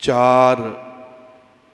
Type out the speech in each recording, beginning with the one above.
4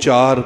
4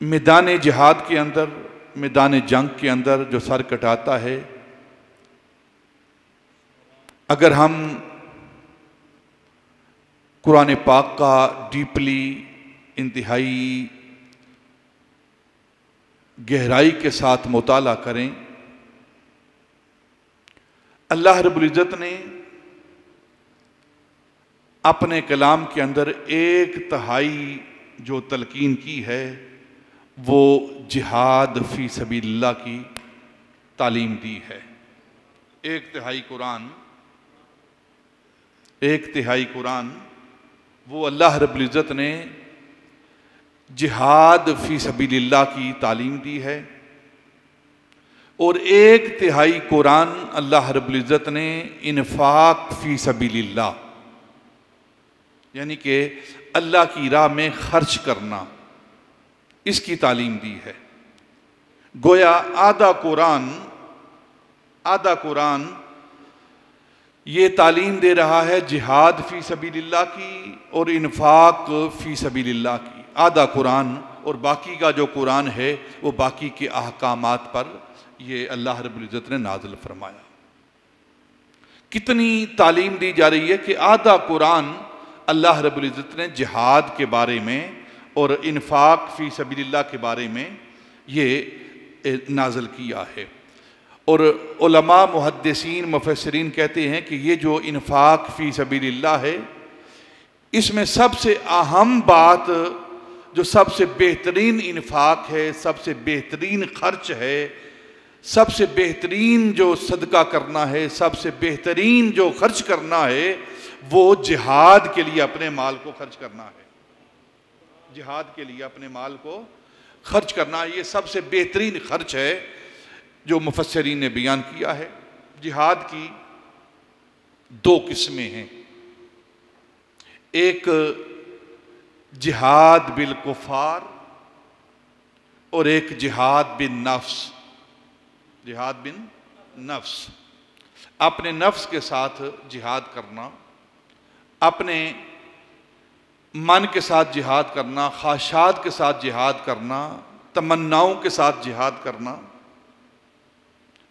میدان جہاد کے اندر، میدان جنگ کے اندر جو سر کٹاتا ہے، اگر ہم قرآن پاک کا ڈیپلی، انتہائی گہرائی کے ساتھ مطالعہ کریں، اللہ رب العزت نے اپنے کلام کے اندر 1/3 جو تلقین کی ہے وہ جہاد فی سبیل اللہ کی تعلیم دی ہے۔ 1/3 قرآن وہ اللہ رب العزت نے جہاد فی سبیل اللہ کی تعلیم دی ہے، اور 1/3 قرآن اللہ رب العزت نے انفاق فی سبیل اللہ، یعنی کہ اللہ کی راہ میں خرچ کرنا، اس کی تعلیم دی ہے۔ گویا آدھا قرآن یہ تعلیم دے رہا ہے جہاد فی سبیل اللہ کی اور انفاق فی سبیل اللہ کی، آدھا قرآن، اور باقی کا جو قرآن ہے وہ باقی کے احکامات پر یہ اللہ رب العزت نے نازل فرمایا۔ کتنی تعلیم دی جا رہی ہے کہ آدھا قرآن اللہ رب العزت نے جہاد کے بارے میں اور انفاق فی سبیل اللہ کے بارے میں یہ نازل کیا ہے۔ اور علماء، محدثین، مفسرین کہتے ہیں کہ یہ جو انفاق فی سبیل اللہ ہے، اس میں سب سے اہم بات، جو سب سے بہترین انفاق ہے، سب سے بہترین خرچ ہے، سب سے بہترین جو صدقہ کرنا ہے، سب سے بہترین جو خرچ کرنا ہے، وہ جہاد کے لیے اپنے مال کو خرچ کرنا ہے۔ جہاد کے لیے اپنے مال کو خرچ کرنا، یہ سب سے بہترین خرچ ہے جو مفسرین نے بیان کیا ہے۔ جہاد کی 2 قسمیں ہیں، ایک جہاد بالکفار اور ایک جہاد بالنفس۔ جہاد بالنفس، اپنے نفس کے ساتھ جہاد کرنا، اپنے من کے ساتھ جہاد کرنا، خواہشات کے ساتھ جہاد کرنا، تمناؤں کے ساتھ جہاد کرنا،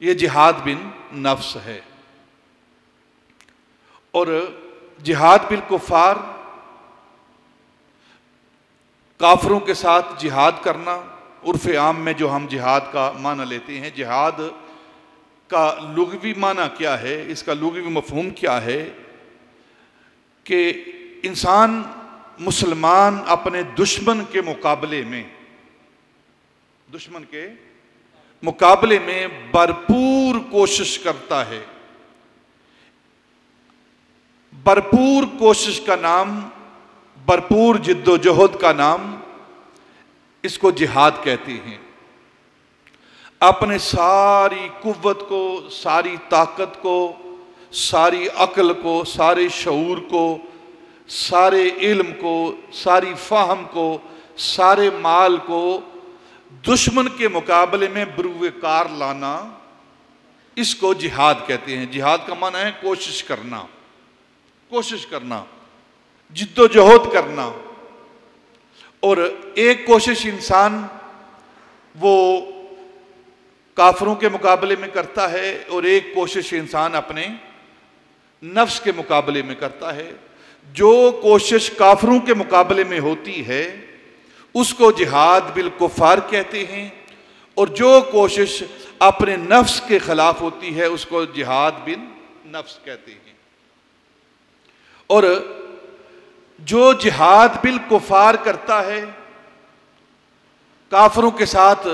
یہ جہاد بن نفس ہے۔ اور جہاد بالکفار، کافروں کے ساتھ جہاد کرنا، عرف عام میں جو ہم جہاد کا معنی لیتے ہیں، جہاد کا لغوی معنی کیا ہے، اس کا لغوی مفہوم کیا ہے کہ انسان، مسلمان اپنے دشمن کے مقابلے میں بھرپور کوشش کرتا ہے۔ بھرپور کوشش کا نام، بھرپور جد و جہد کا نام، اس کو جہاد کہتے ہیں۔ اپنے ساری قوت کو، ساری طاقت کو، ساری عقل کو، سارے شعور کو، سارے علم کو، ساری فہم کو، سارے مال کو دشمن کے مقابلے میں بروئے کار لانا، اس کو جہاد کہتے ہیں۔ جہاد کا معنی ہے کوشش کرنا، جد و جہد کرنا۔ اور ایک کوشش انسان وہ کافروں کے مقابلے میں کرتا ہے، اور ایک کوشش انسان اپنے نفس کے مقابلے میں کرتا ہے۔ جو کوشش کافروں کے مقابلے میں ہوتی ہے اس کو جہاد بالکفار کہتے ہیں، اور جو کوشش اپنے نفس کے خلاف ہوتی ہے اس کو جہاد بن نفس کہتے ہیں۔ اور جو جہاد بالکفار کرتا ہے، کافروں کے ساتھ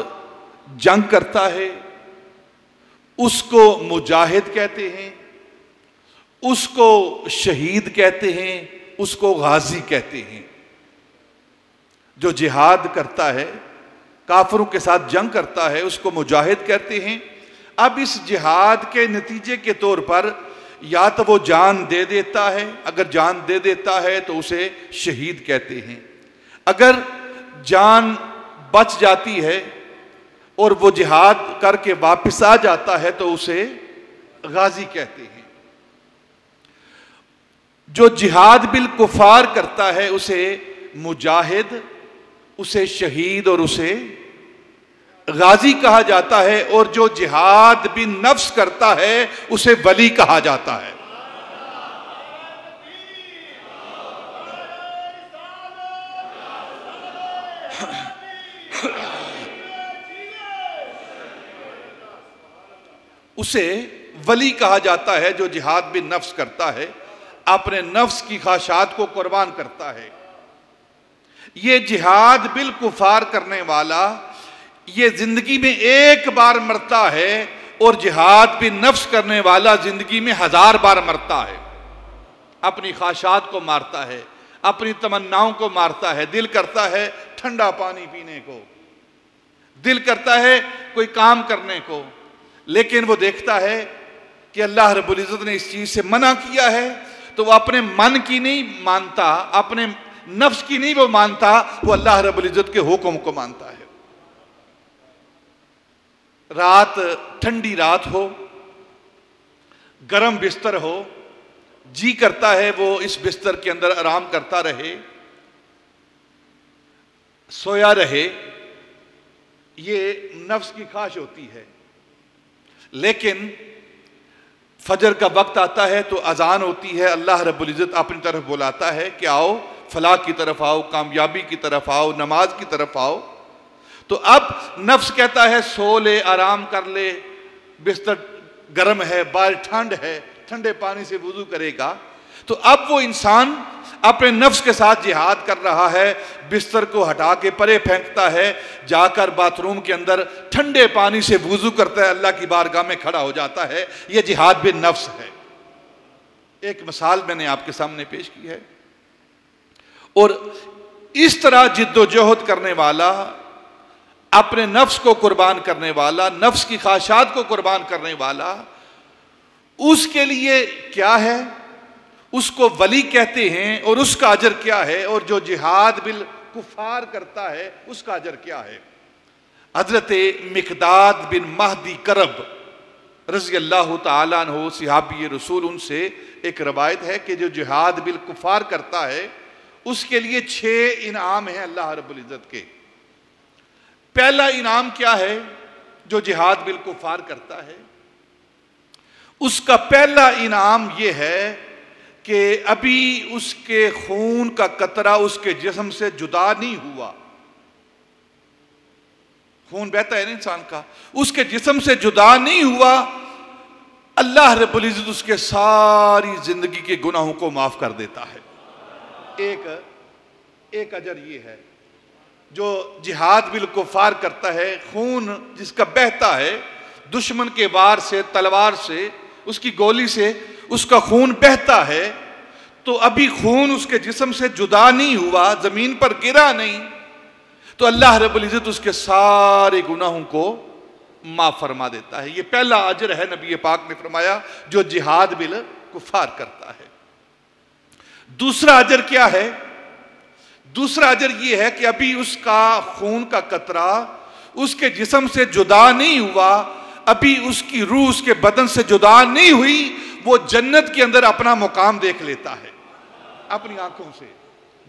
جنگ کرتا ہے، اس کو مجاہد کہتے ہیں، اس کو شہید کہتے ہیں، اس کو غازی کہتے ہیں۔ جو جہاد کرتا ہے، کافروں کے ساتھ جنگ کرتا ہے، اس کو مجاہد کہتے ہیں۔ اب اس جہاد کے نتیجے کے طور پر یا تو وہ جان دے دیتا ہے، اگر جان دے دیتا ہے تو اسے شہید کہتے ہیں۔ اگر جان بچ جاتی ہے اور وہ جہاد کر کے واپس آ جاتا ہے تو اسے غازی کہتے ہیں۔ جو جہاد بالکفار کرتا ہے اسے مجاہد، اسے شہید اور اسے غازی کہا جاتا ہے، اور جو جہاد بھی نفس کرتا ہے اسے ولی کہا جاتا ہے۔ اسے ولی کہا جاتا ہے جو جہاد بھی نفس کرتا ہے، اپنے نفس کی خواہشات کو قربان کرتا ہے۔ یہ جہاد بالکفار کرنے والا یہ زندگی میں ایک بار مرتا ہے، اور جہاد بھی نفس کرنے والا زندگی میں 1000 بار مرتا ہے۔ اپنی خواہشات کو مارتا ہے، اپنی تمناؤں کو مارتا ہے۔ دل کرتا ہے ٹھنڈا پانی پینے کو، دل کرتا ہے کوئی کام کرنے کو، لیکن وہ دیکھتا ہے کہ اللہ رب العزت نے اس چیز سے منع کیا ہے، تو وہ اپنے من کی نہیں مانتا، اپنے نفس کی نہیں وہ مانتا، وہ اللہ رب العزت کے حکم کو مانتا ہے۔ رات ٹھنڈی رات ہو، گرم بستر ہو، جی کرتا ہے وہ اس بستر کے اندر آرام کرتا رہے، سویا رہے، یہ نفس کی خواہش ہوتی ہے۔ لیکن فجر کا وقت آتا ہے تو اذان ہوتی ہے، اللہ رب العزت اپنی طرف بلاتا ہے کہ آؤ فلاح کی طرف آؤ، کامیابی کی طرف آؤ، نماز کی طرف آؤ۔ تو اب نفس کہتا ہے سو لے، آرام کر لے، بستر گرم ہے، باہر ٹھنڈ ہے، ٹھنڈے پانی سے وضو کرے گا۔ تو اب وہ انسان اپنے نفس کے ساتھ جہاد کر رہا ہے، بستر کو ہٹا کے پرے پھینکتا ہے، جا کر باتھ روم کے اندر ٹھنڈے پانی سے وضو کرتا ہے، اللہ کی بارگاہ میں کھڑا ہو جاتا ہے۔ یہ جہاد بالنفس ہے۔ ایک مثال میں نے آپ کے سامنے پیش کی ہے۔ اور اس طرح جد و جہد کرنے والا، اپنے نفس کو قربان کرنے والا، نفس کی خواہشات کو قربان کرنے والا، اس کے لیے کیا ہے؟ اس کو ولی کہتے ہیں، اور اس کا اجر کیا ہے؟ اور جو جہاد بالکفار کرتا ہے اس کا اجر کیا ہے؟ حضرت مقداد بن مہدی کرب رضی اللہ تعالیٰ عنہ صحابی رسول، ان سے ایک روایت ہے کہ جو جہاد بالکفار کرتا ہے اس کے لیے 6 انعام ہیں اللہ رب العزت کے۔ پہلا انعام کیا ہے؟ جو جہاد بالکفار کرتا ہے اس کا پہلا انعام یہ ہے کہ ابھی اس کے خون کا قطرہ اس کے جسم سے جدا نہیں ہوا۔ خون بہتا ہے نا انسان کا، اس کے جسم سے جدا نہیں ہوا، اللہ رب العزت اس کے ساری زندگی کے گناہوں کو معاف کر دیتا ہے۔ ایک اجر یہ ہے۔ جو جہاد بالکفار کرتا ہے، خون جس کا بہتا ہے دشمن کے وار سے، تلوار سے، اس کی گولی سے اس کا خون بہتا ہے، تو ابھی خون اس کے جسم سے جدا نہیں ہوا، زمین پر گرا نہیں، تو اللہ رب العزت اس کے سارے گناہوں کو معاف فرما دیتا ہے۔ یہ پہلا اجر ہے، نبی پاک نے فرمایا، جو جہاد بالکفار کرتا ہے۔ دوسرا اجر کیا ہے؟ دوسرا اجر یہ ہے کہ ابھی اس کا خون کا قطرہ اس کے جسم سے جدا نہیں ہوا، ابھی اس کی روح اس کے بدن سے جدا نہیں ہوئی، وہ جنت کے اندر اپنا مقام دیکھ لیتا ہے، اپنی آنکھوں سے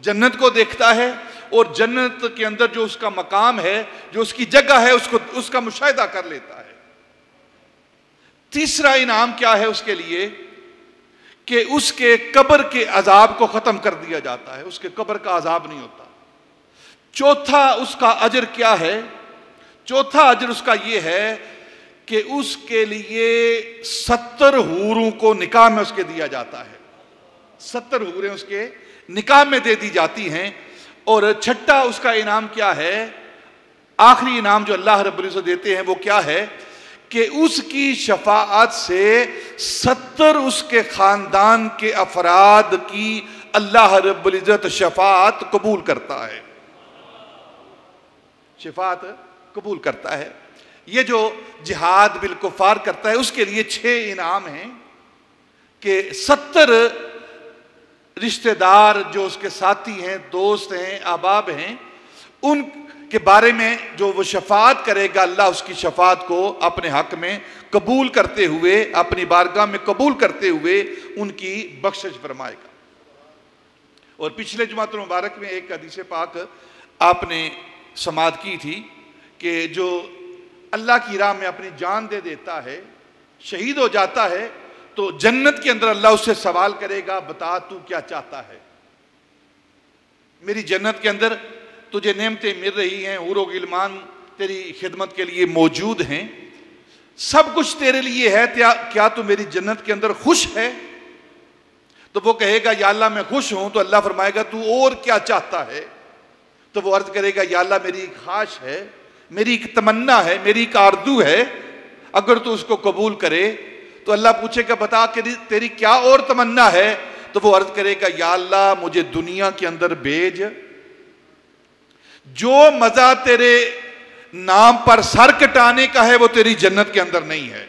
جنت کو دیکھتا ہے، اور جنت کے اندر جو اس کا مقام ہے، جو اس کی جگہ ہے، اس کا مشاہدہ کر لیتا ہے۔ تیسرا انعام کیا ہے اس کے لیے؟ کہ اس کے قبر کے عذاب کو ختم کر دیا جاتا ہے، اس کے قبر کا عذاب نہیں ہوتا۔ چوتھا اس کا اجر کیا ہے؟ چوتھا اجر اس کا یہ ہے کہ اس کے لیے 70 حوروں کو نکاح میں اس کے دیا جاتا ہے۔ 70 حوریں اس کے نکاح میں دے دی جاتی ہیں۔ اور چھٹا اس کا انعام کیا ہے؟ آخری انعام جو اللہ رب العزت دیتے ہیں وہ کیا ہے؟ کہ اس کی شفاعت سے 70 اس کے خاندان کے افراد کی اللہ رب العزت شفاعت قبول کرتا ہے، شفاعت قبول کرتا ہے۔ یہ جو جہاد بالکفار کرتا ہے اس کے لیے 6 انعام ہیں کہ 70 رشتہ دار جو اس کے ساتھی ہیں، دوست ہیں، احباب ہیں، ان کے بارے میں جو وہ شفاعت کرے گا، اللہ اس کی شفاعت کو اپنے حق میں قبول کرتے ہوئے، اپنی بارگاہ میں قبول کرتے ہوئے ان کی بخشش فرمائے گا۔ اور پچھلے جمعۃ المبارک میں ایک حدیث پاک آپ نے سماعت کی تھی کہ جو اللہ کی راہ میں اپنی جان دے دیتا ہے، شہید ہو جاتا ہے، تو جنت کے اندر اللہ اس سے سوال کرے گا، بتا تو کیا چاہتا ہے؟ میری جنت کے اندر تجھے نعمتیں مل رہی ہیں، حور و غلمان تیری خدمت کے لیے موجود ہیں، سب کچھ تیرے لیے ہے، کیا تو میری جنت کے اندر خوش ہے؟ تو وہ کہے گا یا اللہ میں خوش ہوں۔ تو اللہ فرمائے گا تو اور کیا چاہتا ہے؟ تو وہ عرض کرے گا یا اللہ میری ایک خواہش ہے، میری ایک تمنا ہے، میری ایک آرزو ہے، اگر تو اس کو قبول کرے تو اللہ پوچھے گا بتا کہ تیری کیا اور تمنا ہے؟ تو وہ عرض کرے گا یا اللہ مجھے دنیا کے اندر بھیج، جو مزہ تیرے نام پر سر کٹانے کا ہے وہ تیری جنت کے اندر نہیں ہے،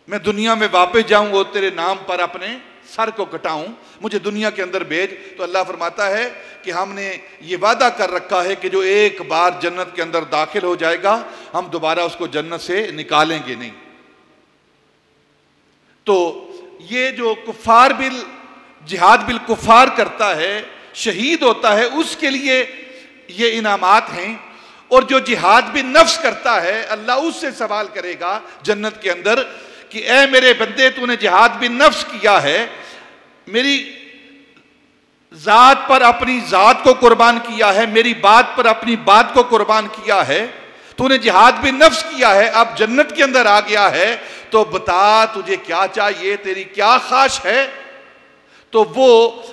میں دنیا میں واپس جاؤں اور تیرے نام پر اپنے سر کو کٹاؤں، مجھے دنیا کے اندر بھیج۔ تو اللہ فرماتا ہے کہ ہم نے یہ وعدہ کر رکھا ہے کہ جو ایک بار جنت کے اندر داخل ہو جائے گا ہم دوبارہ اس کو جنت سے نکالیں گے نہیں۔ تو یہ جو کفار جہاد بالکفار کرتا ہے، شہید ہوتا ہے، اس کے لیے یہ انعامات ہیں، اور جو جہاد بالنفس کرتا ہے اللہ اس سے سوال کرے گا جنت کے اندر کہ اے میرے بندے تو نے جہاد بالنفس کیا ہے، میری ذات پر اپنی ذات کو قربان کیا ہے، میری بات پر اپنی بات کو قربان کیا ہے، تو نے جہاد بالنفس کیا ہے، اب جنت کے اندر آ گیا ہے، تو بتا تجھے کیا چاہیے، تیری کیا خواہش ہے؟ تو وہ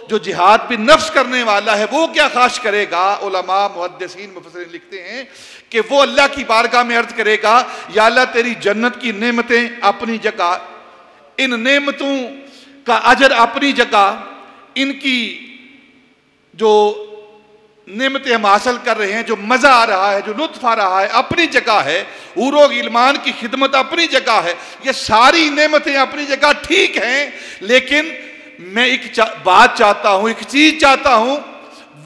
جو جہاد بالنفس کرنے والا ہے وہ کیا خواہش کرے گا؟ علماء محدثین مفسرین لکھتے ہیں کہ وہ اللہ کی بارگاہ میں عرض کرے گا یا اللہ تیری جنت کی نعمتیں اپنی جگہ، ان نعمتوں کا اجر اپنی جگہ، ان کی جو نعمتیں ہم حاصل کر رہے ہیں، جو مزہ آ رہا ہے، جو لطف آ رہا ہے اپنی جگہ ہے، حور و غلمان کی خدمت اپنی جگہ ہے، یہ ساری نعمتیں اپنی جگہ ٹھیک ہیں، لیکن میں ایک بات چاہتا ہوں، ایک چیز چاہتا ہوں،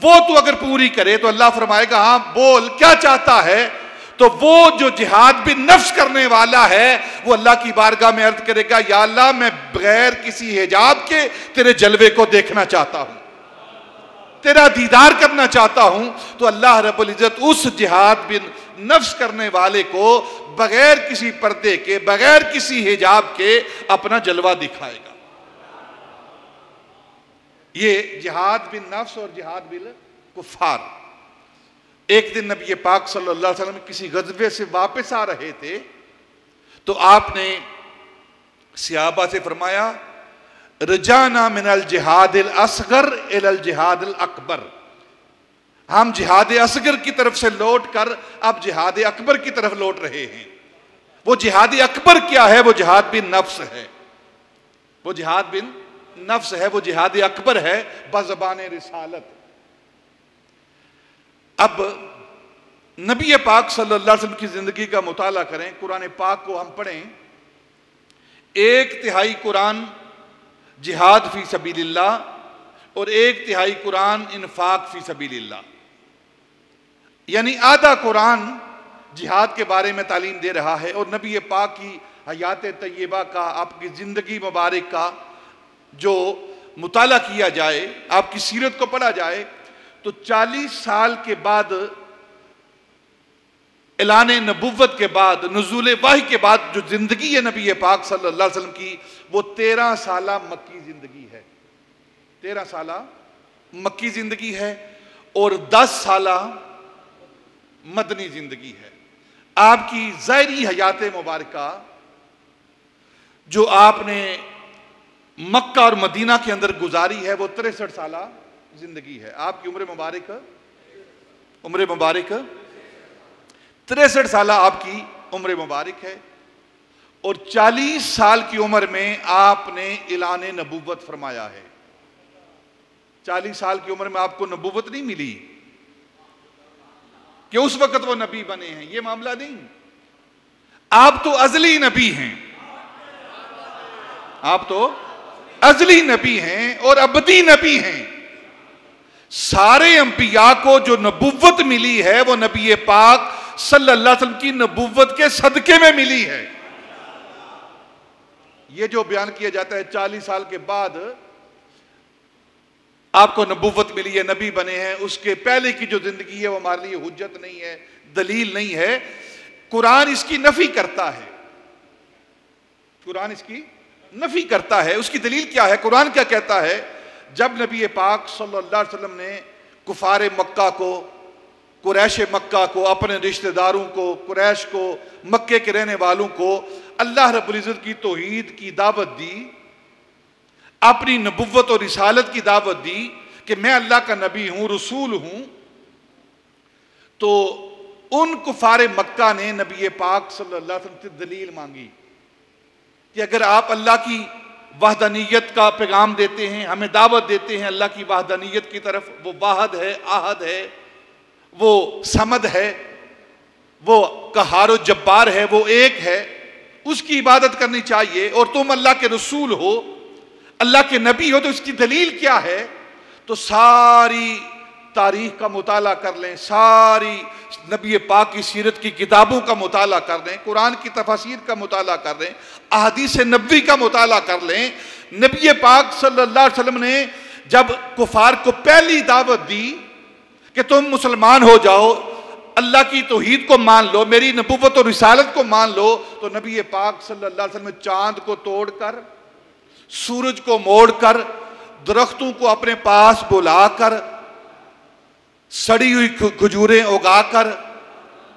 وہ تو اگر پوری کرے تو اللہ فرمائے گا ہاں بول کیا چاہتا ہے؟ تو وہ جو جہاد بالنفس کرنے والا ہے وہ اللہ کی بارگاہ میں عرض کرے گا یا اللہ میں بغیر کسی حجاب کے تیرے جلوے کو دیکھنا چاہتا ہوں، تیرا دیدار کرنا چاہتا ہوں۔ تو اللہ رب العزت اس جہاد بالنفس کرنے والے کو بغیر کسی پردے کے، بغیر کسی حجاب کے اپنا جلوہ دکھائے گا۔ یہ جہاد بالنفس اور جہاد بالکفار۔ ایک دن نبی پاک صلی اللہ علیہ وسلم کسی غزوے سے واپس آ رہے تھے تو آپ نے صحابہ سے فرمایا رجعنا من الجہاد الاصغر الى الجہاد الاکبر، ہم جہاد اصغر کی طرف سے لوٹ کر اب جہاد اکبر کی طرف لوٹ رہے ہیں۔ وہ جہاد اکبر کیا ہے؟ وہ جہاد بالنفس ہے، وہ جہاد بالنفس ہے، وہ جہاد اکبر ہے بزبان رسالت۔ اب نبی پاک صلی اللہ علیہ وسلم کی زندگی کا مطالعہ کریں، قرآن پاک کو ہم پڑھیں، 1/3 قرآن جہاد فی سبیل اللہ اور 1/3 قرآن انفاق فی سبیل اللہ، یعنی آدھا قرآن جہاد کے بارے میں تعلیم دے رہا ہے۔ اور نبی پاک کی حیات طیبہ کا، آپ کی زندگی مبارک کا جو مطالعہ کیا جائے، آپ کی سیرت کو پڑھا جائے تو 40 سال کے بعد، اعلان نبوت کے بعد، نزول وحی کے بعد جو زندگی ہے نبی پاک صلی اللہ علیہ وسلم کی، وہ 13 سالہ مکی زندگی ہے، 13 سالہ مکی زندگی ہے اور 10 سالہ مدنی زندگی ہے۔ آپ کی ظاہری حیات مبارکہ جو آپ نے مکہ اور مدینہ کے اندر گزاری ہے وہ 63 سالہ زندگی ہے۔ آپ کی عمر مبارک 63 سالہ آپ کی عمر مبارک ہے، اور 40 سال کی عمر میں آپ نے اعلان نبوت فرمایا ہے۔ 40 سال کی عمر میں آپ کو نبوت نہیں ملی کہ اس وقت وہ نبی بنے ہیں، یہ معاملہ نہیں، آپ تو ازلی نبی ہیں، آپ تو ازلی نبی ہیں اور ابدی نبی ہیں۔ سارے انبیاء کو جو نبوت ملی ہے وہ نبی پاک صلی اللہ علیہ وسلم کی نبوت کے صدقے میں ملی ہے۔ یہ جو بیان کیا جاتا ہے 40 سال کے بعد آپ کو نبوت ملی ہے، نبی بنے ہیں، اس کے پہلے کی جو زندگی ہے وہ ہمارے لیے حجت نہیں ہے، دلیل نہیں ہے۔ قرآن اس کی نفی کرتا ہے، قرآن اس کی نفی کرتا ہے۔ اس کی دلیل کیا ہے؟ قرآن کیا کہتا ہے؟ جب نبی پاک صلی اللہ علیہ وسلم نے کفار مکہ کو، قریش مکہ کو، اپنے رشتہ داروں کو، قریش کو، مکے کے رہنے والوں کو اللہ رب العزت کی توحید کی دعوت دی، اپنی نبوت اور رسالت کی دعوت دی کہ میں اللہ کا نبی ہوں، رسول ہوں، تو ان کفار مکہ نے نبی پاک صلی اللہ علیہ وسلم سے دلیل مانگی کہ اگر آپ اللہ کی وحدانیت کا پیغام دیتے ہیں، ہمیں دعوت دیتے ہیں اللہ کی وحدانیت کی طرف، وہ واحد ہے، احد ہے، وہ صمد ہے، وہ قہار و جبار ہے، وہ ایک ہے، اس کی عبادت کرنی چاہیے، اور تم اللہ کے رسول ہو، اللہ کے نبی ہو، تو اس کی دلیل کیا ہے؟ تو ساری تاریخ کا مطالعہ کر لیں، ساری نبی پاک کی سیرت کی کتابوں کا مطالعہ کر لیں، قرآن کی تفاسیر کا مطالعہ کر لیں، احادیث نبوی کا مطالعہ کر لیں۔ نبی پاک صلی اللہ علیہ وسلم نے جب کفار کو پہلی دعوت دی کہ تم مسلمان ہو جاؤ، اللہ کی توحید کو مان لو، میری نبوت اور رسالت کو مان لو، تو نبی پاک صلی اللہ علیہ وسلم نے چاند کو توڑ کر، سورج کو موڑ کر، درختوں کو اپنے پاس بلا کر، سڑی ہوئی کھجوریں اگا کر،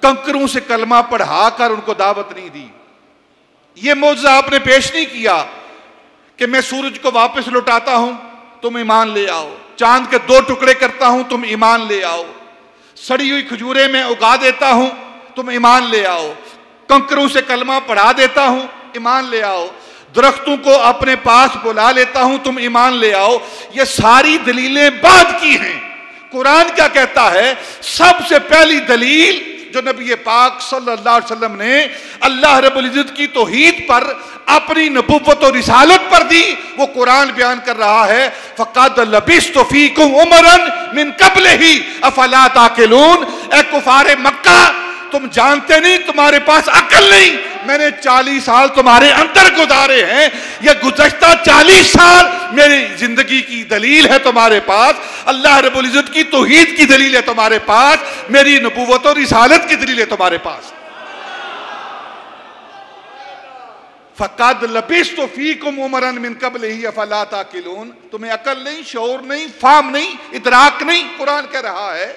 کنکروں سے کلمہ پڑھا کر ان کو دعوت نہیں دی۔ یہ معجزہ آپ نے پیش نہیں کیا کہ میں سورج کو واپس لوٹاتا ہوں، تم ایمان لے آؤ، چاند کے 2 ٹکڑے کرتا ہوں، تم ایمان لے آؤ، سڑی ہوئی کھجوریں میں اگا دیتا ہوں، تم ایمان لے آؤ، کنکروں سے کلمہ پڑھا دیتا ہوں، ایمان لے آؤ، درختوں کو اپنے پاس بلا لیتا ہوں، تم ایمان لے آؤ۔ یہ ساری دلیلیں بعد کی ہیں۔ قرآن کیا کہتا ہے؟ سب سے پہلی دلیل جو نبی پاک صلی اللہ علیہ وسلم نے اللہ رب العزت کی توحید پر، اپنی نبوت اور رسالت پر دی، وہ قرآن بیان کر رہا ہے، فَقَدْ لَبِثْتُ فِيكُمْ عُمَرًا مِّن قَبْلِهِ أَفَلَا تَعْقِلُونَ۔ اے کفار مکہ، تم جانتے نہیں، تمہارے پاس عقل نہیں، میں نے 40 سال تمہارے اندر گزارے ہیں، یہ گزشتہ 40 سال میری زندگی کی دلیل ہے تمہارے پاس، اللہ رب العزت کی توحید کی دلیل ہے تمہارے پاس، میری نبوت اور رسالت کی دلیل ہے تمہارے پاس۔ فَقَدْ لَبِثْتُ فِيكُمْ عُمَرًا مِّن قَبْلِهِ أَفَلَا تَعْقِلُونَ۔ تمہیں عقل نہیں، شعور نہیں، فہم نہیں، ادراک نہیں، قرآن کہہ رہا ہے۔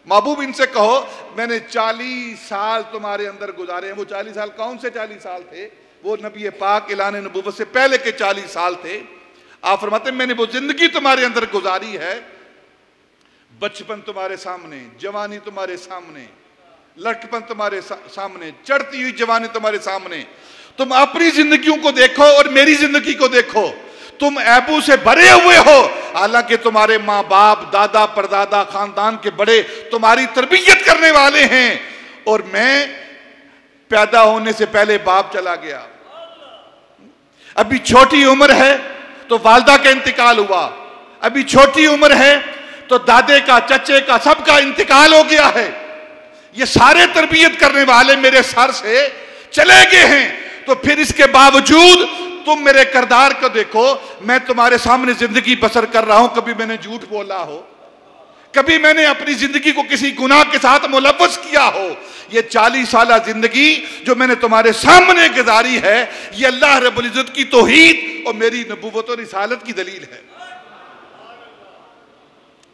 محبوب ان سے کہو میں نے 40 سال تمہارے اندر گزارے ہیں۔ وہ 40 سال کون سے 40 سال تھے؟ وہ نبی پاک اعلان نبوت سے پہلے کے 40 سال تھے۔ آپ فرماتے ہیں میں نے وہ زندگی تمہارے اندر گزاری ہے، بچپن تمہارے سامنے، جوانی تمہارے سامنے، لڑکپن تمہارے سامنے، چڑھتی ہوئی جوانی تمہارے سامنے۔ تم اپنی زندگیوں کو دیکھو اور میری زندگی کو دیکھو، تم عیبوں سے بھرے ہوئے ہو، حالانکہ تمہارے ماں باپ، دادا پردادا، خاندان کے بڑے تمہاری تربیت کرنے والے ہیں، اور میں پیدا ہونے سے پہلے باپ چلا گیا، ابھی چھوٹی عمر ہے تو والدہ کا انتقال ہوا، ابھی چھوٹی عمر ہے تو دادے کا، چچے کا، سب کا انتقال ہو گیا ہے، یہ سارے تربیت کرنے والے میرے سر سے چلے گئے ہیں، تو پھر اس کے باوجود تم میرے کردار کو دیکھو، میں تمہارے سامنے زندگی بسر کر رہا ہوں، کبھی میں نے جھوٹ بولا ہو، کبھی میں نے اپنی زندگی کو کسی گناہ کے ساتھ ملوث کیا ہو، یہ 40 سالہ زندگی جو میں نے تمہارے سامنے گزاری ہے، یہ اللہ رب العزت کی توحید اور میری نبوت اور رسالت کی دلیل ہے،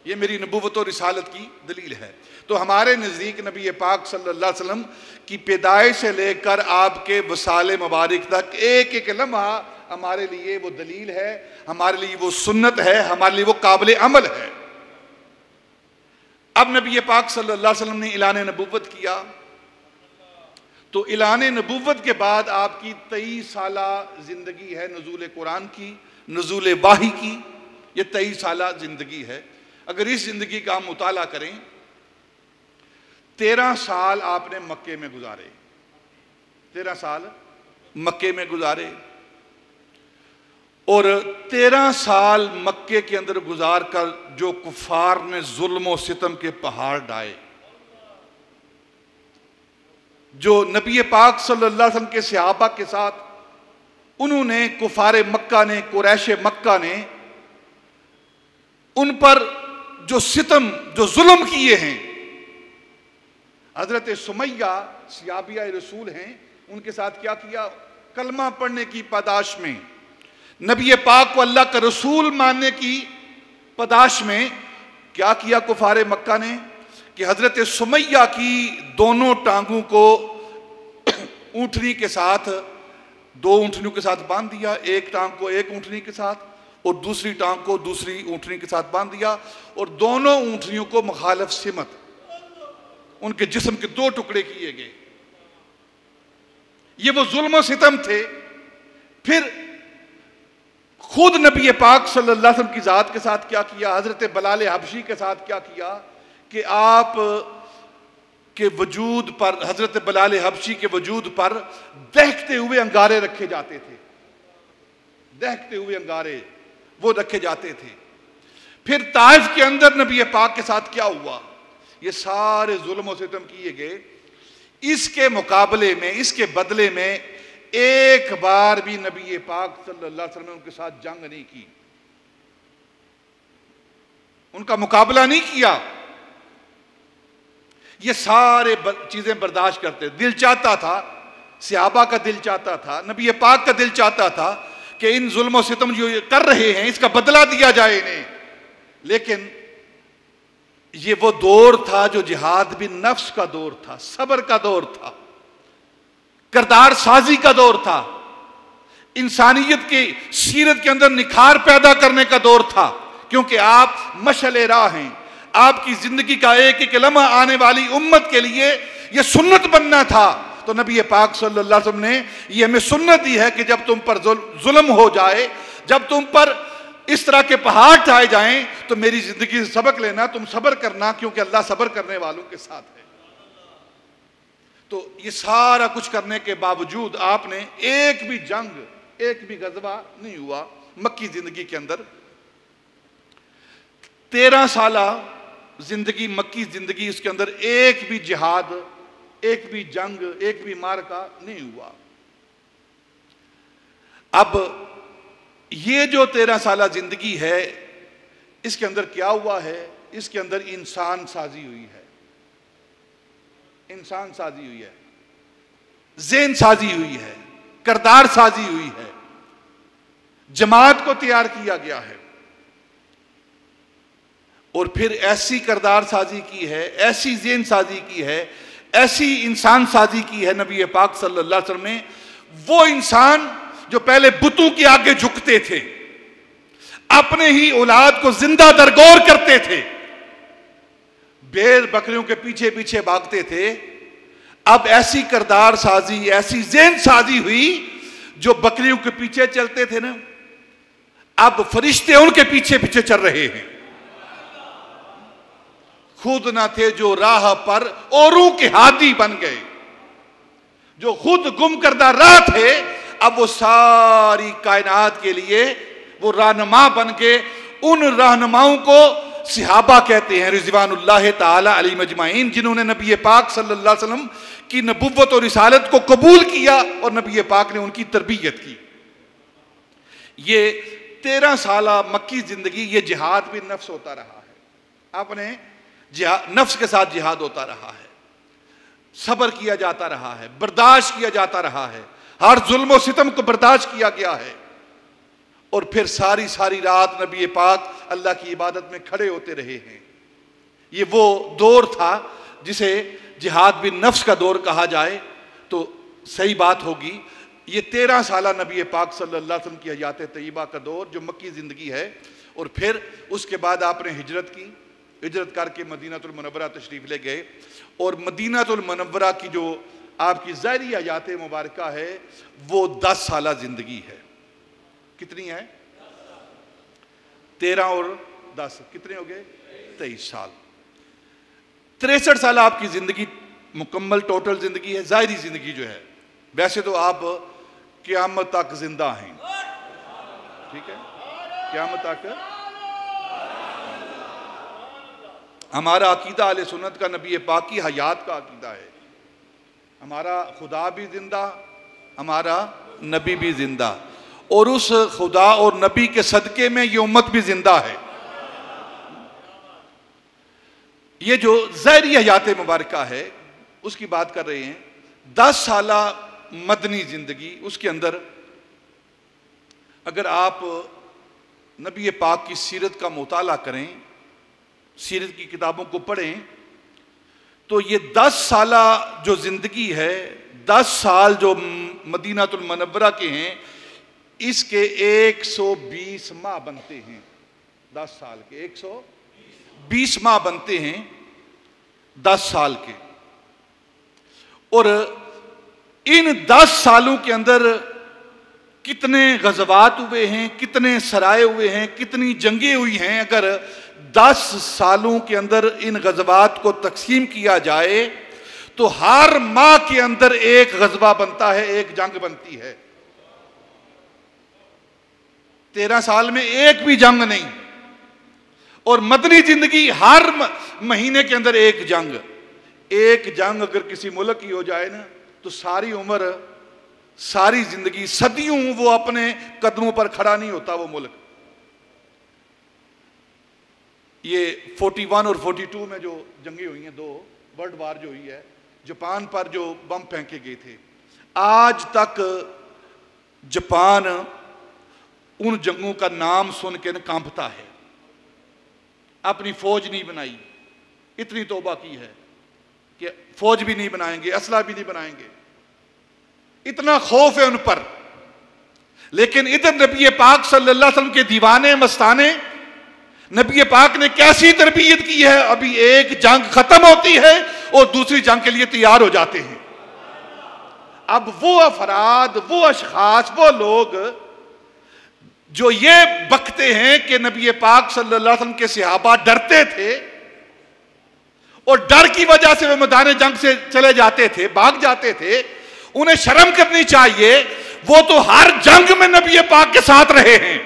یہ میری نبوت اور رسالت کی دلیل ہے۔ تو ہمارے نزدیک نبی پاک صلی اللہ علیہ وسلم کی پیدائش سے لے کر آپ کے وصال مبارک تک ایک ایک لمحہ ہمارے لیے وہ دلیل ہے، ہمارے لیے وہ سنت ہے، ہمارے لیے وہ قابل عمل ہے۔ اب نبی پاک صلی اللہ علیہ وسلم نے اعلان نبوت کیا، تو اعلان نبوت کے بعد آپ کی 23 سالہ زندگی ہے نزول قرآن کی، نزول وحی کی، یہ 23 سالہ زندگی ہے۔ اگر اس زندگی کا ہم مطالعہ کریں، 13 سال آپ نے مکے میں گزارے، 13 سال مکے میں گزارے، اور 13 سال مکے کے اندر گزار کر جو کفار نے ظلم و ستم کے پہاڑ ڈھائے، جو نبی پاک صلی اللہ علیہ وسلم کے صحابہ کے ساتھ انہوں نے، کفار مکہ نے، قریش مکہ نے ان پر جو ستم جو ظلم کیے ہیں. حضرت سمیہ صحابیہ رسول ہیں، ان کے ساتھ کیا کیا؟ کلمہ پڑھنے کی پاداش میں، نبی پاک کو اللہ کا رسول ماننے کی پاداش میں کیا کیا کفار مکہ نے کہ حضرت سمیہ کی دونوں ٹانگوں کو اونٹنی کے ساتھ، دو اونٹنیوں کے ساتھ باندھ دیا، ایک ٹانگ کو ایک اونٹنی کے ساتھ اور دوسری ٹانگ کو دوسری اونٹنی کے ساتھ باندھ دیا، اور دونوں اونٹنیوں کو مخالف سمت ان کے جسم کے دو ٹکڑے کیے گئے. یہ وہ ظلم و ستم تھے. پھر خود نبی پاک صلی اللہ علیہ وسلم کی ذات کے ساتھ کیا کیا؟ حضرت بلال حبشی کے ساتھ کیا کیا کہ آپ کے وجود پر، حضرت بلال حبشی کے وجود پر دہکتے ہوئے انگارے رکھے جاتے تھے، دہکتے ہوئے انگارے وہ رکھے جاتے تھے. پھر طائف کے اندر نبی پاک کے ساتھ کیا ہوا؟ یہ سارے ظلم و ستم کیے گئے. اس کے مقابلے میں، اس کے بدلے میں ایک بار بھی نبی پاک صلی اللہ علیہ وسلم نے ان کے ساتھ جنگ نہیں کی، ان کا مقابلہ نہیں کیا. یہ سارے چیزیں برداشت کرتے. دل چاہتا تھا، صحابہ کا دل چاہتا تھا، نبی پاک کا دل چاہتا تھا کہ ان ظلم و ستم جو یہ کر رہے ہیں اس کا بدلہ دیا جائے انہیں. لیکن یہ وہ دور تھا جو جہاد بن نفس کا دور تھا، صبر کا دور تھا، کردار سازی کا دور تھا، انسانیت کی سیرت کے اندر نکھار پیدا کرنے کا دور تھا. کیونکہ آپ مشعل راہ ہیں، آپ کی زندگی کا ایک ایک لمحہ آنے والی امت کے لیے یہ سنت بننا تھا. تو نبی پاک صلی اللہ علیہ وسلم نے یہ ہمیں سنت دی ہے کہ جب تم پر ظلم ہو جائے، جب تم پر اس طرح کے پہاڑ ٹھائے جائیں تو میری زندگی سے سبق لینا، تم صبر کرنا، کیونکہ اللہ صبر کرنے والوں کے ساتھ ہے. تو یہ سارا کچھ کرنے کے باوجود آپ نے ایک بھی جنگ، ایک بھی غزوہ نہیں ہوا مکی زندگی کے اندر. 13 سالہ زندگی، مکی زندگی، اس کے اندر ایک بھی جہاد، ایک بھی جنگ، ایک بھی معرکہ نہیں ہوا. اب یہ جو 13 سالہ زندگی ہے اس کے اندر کیا ہوا ہے؟ اس کے اندر انسان سازی ہوئی ہے، انسان سازی ہوئی ہے، ذہن سازی ہوئی ہے، کردار سازی ہوئی ہے، جماعت کو تیار کیا گیا ہے. اور پھر ایسی کردار سازی کی ہے، ایسی ذہن سازی کی ہے، ایسی انسان سازی کی ہے نبی پاک صلی اللہ علیہ وسلم نے. وہ انسان جو پہلے بتوں کے آگے جھکتے تھے، اپنے ہی اولاد کو زندہ درگور کرتے تھے، بھیڑ بکریوں کے پیچھے پیچھے بھاگتے تھے، اب ایسی کردار سازی، ایسی ذہن سازی ہوئی جو بکریوں کے پیچھے چلتے تھے نا، اب فرشتے ان کے پیچھے پیچھے چل رہے ہیں. خود نہ تھے جو راہ پر اوروں کے ہادی بن گئے، جو خود گم کردہ راہ تھے اب وہ ساری کائنات کے لیے وہ رہنما بن کے. ان رہنماؤں کو صحابہ کہتے ہیں رضوان اللہ تعالی علیہم اجمعین، جنہوں نے نبی پاک صلی اللہ علیہ وسلم کی نبوت اور رسالت کو قبول کیا اور نبی پاک نے ان کی تربیت کی. یہ 13 سالہ مکی زندگی یہ جہاد بھی نفس ہوتا رہا ہے. آپ نے نفس کے ساتھ جہاد ہوتا رہا ہے، صبر کیا جاتا رہا ہے، برداشت کیا جاتا رہا ہے، ہر ظلم و ستم کو برداشت کیا گیا ہے. اور پھر ساری ساری رات نبی پاک اللہ کی عبادت میں کھڑے ہوتے رہے ہیں. یہ وہ دور تھا جسے جہاد بن نفس کا دور کہا جائے تو صحیح بات ہوگی. یہ 13 سالہ نبی پاک صلی اللہ علیہ وسلم کی حیات طیبہ کا دور جو مکی زندگی ہے. اور پھر اس کے بعد آپ نے ہجرت کی، ہجرت کر کے مدینہ المنورہ تشریف لے گئے. اور مدینہ المنورہ کی جو آپ کی ظاہری حیات مبارکہ ہے وہ 10 سالہ زندگی ہے. کتنی ہے؟ 13 اور 10 کتنے ہو گئے؟ 23 سال. 63 سال آپ کی زندگی مکمل ٹوٹل زندگی ہے، ظاہری زندگی جو ہے. ویسے تو آپ قیامت تک زندہ ہیں، ٹھیک ہے، قیامت تک. ہمارا عقیدہ اہل سنت کا نبی پاک کی حیات کا عقیدہ ہے. ہمارا خدا بھی زندہ، ہمارا نبی بھی زندہ، اور اس خدا اور نبی کے صدقے میں یہ امت بھی زندہ ہے. یہ جو ظاہری حیات مبارکہ ہے اس کی بات کر رہے ہیں، 10 سالہ مدنی زندگی، اس کے اندر اگر آپ نبی پاک کی سیرت کا مطالعہ کریں، سیرت کی کتابوں کو پڑھیں، تو یہ 10 سالہ جو زندگی ہے، 10 سال جو مدینہ المنورہ کے ہیں، اس کے 120 ماہ بنتے ہیں۔ 10 سال کے 120 ماہ بنتے ہیں 10 سال کے، اور ان 10 سالوں کے اندر کتنے غزوات ہوئے ہیں، کتنے سرائے ہوئے ہیں، کتنی جنگیں ہوئی ہیں، اگر 10 سالوں کے اندر ان غزوات کو تقسیم کیا جائے تو ہر ماہ کے اندر ایک غزوہ بنتا ہے، ایک جنگ بنتی ہے۔ 13 سال میں ایک بھی جنگ نہیں، اور مدنی زندگی ہر مہینے کے اندر ایک جنگ۔ ایک جنگ اگر کسی ملک کی ہو جائے نا تو ساری عمر، ساری زندگی، صدیوں وہ اپنے قدموں پر کھڑا نہیں ہوتا وہ ملک۔ یہ 41 اور 42 میں جو جنگیں ہوئی ہیں، 2 ورلڈ وار جو ہوئی ہے، جاپان پر جو بم پھینکے گئے تھے، آج تک جاپان ان جنگوں کا نام سن کے کانپتا ہے۔ اپنی فوج نہیں بنائی، اتنی توبہ کی ہے کہ فوج بھی نہیں بنائیں گے، اسلحہ بھی نہیں بنائیں گے، اتنا خوف ہے ان پر۔ لیکن ادھر نبی پاک صلی اللہ علیہ وسلم کے دیوانے مستانے، نبی پاک نے کیسی تربیت کی ہے، ابھی ایک جنگ ختم ہوتی ہے اور دوسری جنگ کے لیے تیار ہو جاتے ہیں۔ اب وہ افراد، وہ اشخاص، وہ لوگ جو یہ بکتے ہیں کہ نبی پاک صلی اللہ علیہ وسلم کے صحابہ ڈرتے تھے اور ڈر کی وجہ سے وہ میدان جنگ سے چلے جاتے تھے، بھاگ جاتے تھے، انہیں شرم کرنی چاہیے۔ وہ تو ہر جنگ میں نبی پاک کے ساتھ رہے ہیں،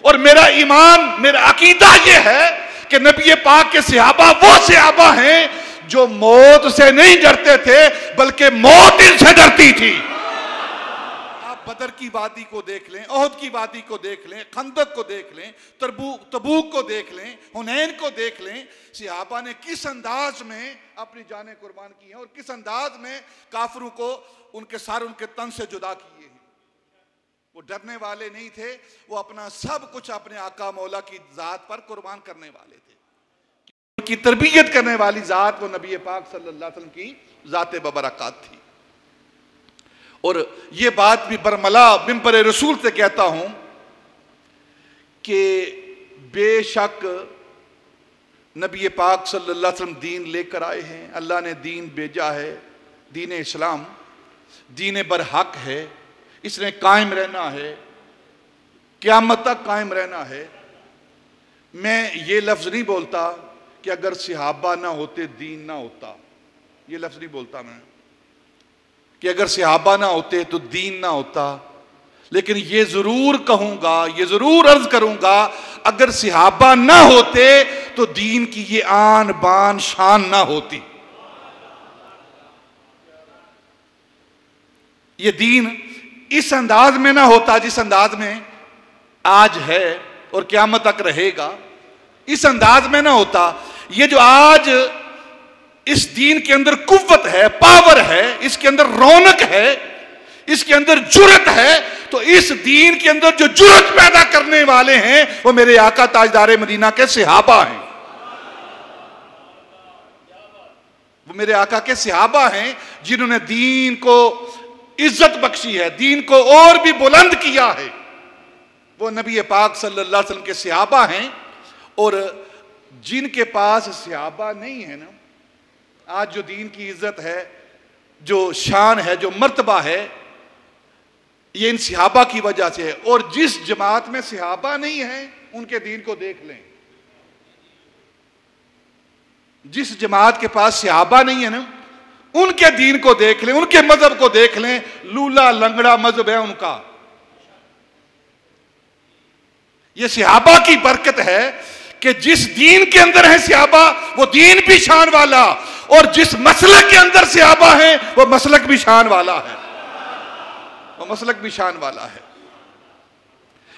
اور میرا ایمان، میرا عقیدہ یہ ہے کہ نبی پاک کے صحابہ وہ صحابہ ہیں جو موت سے نہیں ڈرتے تھے بلکہ موت ان سے ڈرتی تھی۔ آپ بدر کی وادی کو دیکھ لیں، احد کی وادی کو دیکھ لیں، خندق کو دیکھ لیں، تبوک کو دیکھ لیں، حنین کو دیکھ لیں، صحابہ نے کس انداز میں اپنی جانیں قربان کی ہیں اور کس انداز میں کافروں کو ان کے سر، ان کے تن سے جدا کیے ہیں۔ وہ ڈرنے والے نہیں تھے، وہ اپنا سب کچھ اپنے آقا مولا کی ذات پر قربان کرنے والے تھے۔ ان کی تربیت کرنے والی ذات وہ نبی پاک صلی اللہ علیہ وسلم کی ذات ببرکات تھی۔ اور یہ بات بھی برملا منبر رسول سے کہتا ہوں کہ بے شک نبی پاک صلی اللہ علیہ وسلم دین لے کر آئے ہیں، اللہ نے دین بھیجا ہے، دین اسلام دین برحق ہے، اس نے قائم رہنا ہے، قیامت تک قائم رہنا ہے۔ میں یہ لفظ نہیں بولتا کہ اگر صحابہ نہ ہوتے دین نہ ہوتا، یہ لفظ نہیں بولتا میں کہ اگر صحابہ نہ ہوتے تو دین نہ ہوتا، لیکن یہ ضرور کہوں گا، یہ ضرور عرض کروں گا، اگر صحابہ نہ ہوتے تو دین کی یہ آن بان شان نہ ہوتی۔ یہ دین اس انداز میں نہ ہوتا جس انداز میں آج ہے اور قیامت تک رہے گا، اس انداز میں نہ ہوتا۔ یہ جو آج اس دین کے اندر قوت ہے، پاور ہے، اس کے اندر رونق ہے، اس کے اندر جرت ہے، تو اس دین کے اندر جو جرت پیدا کرنے والے ہیں وہ میرے آقا تاجدار مدینہ کے صحابہ ہیں۔ وہ میرے آقا کے صحابہ ہیں جنہوں نے دین کو عزت بخشی ہے، دین کو اور بھی بلند کیا ہے۔ وہ نبی پاک صلی اللہ علیہ وسلم کے صحابہ ہیں، اور جن کے پاس صحابہ نہیں ہے نا، آج جو دین کی عزت ہے، جو شان ہے، جو مرتبہ ہے، یہ ان صحابہ کی وجہ سے ہے۔ اور جس جماعت میں صحابہ نہیں ہیں ان کے دین کو دیکھ لیں، جس جماعت کے پاس صحابہ نہیں ہے نا ان کے دین کو دیکھ لیں، ان کے مذہب کو دیکھ لیں، لولا لنگڑا مذہب ہے ان کا۔ یہ صحابہ کی برکت ہے کہ جس دین کے اندر ہیں صحابہ وہ دین بھی شان والا، اور جس مسلک کے اندر صحابہ ہیں وہ مسلک بھی شان والا ہے، وہ مسلک بھی شان والا ہے۔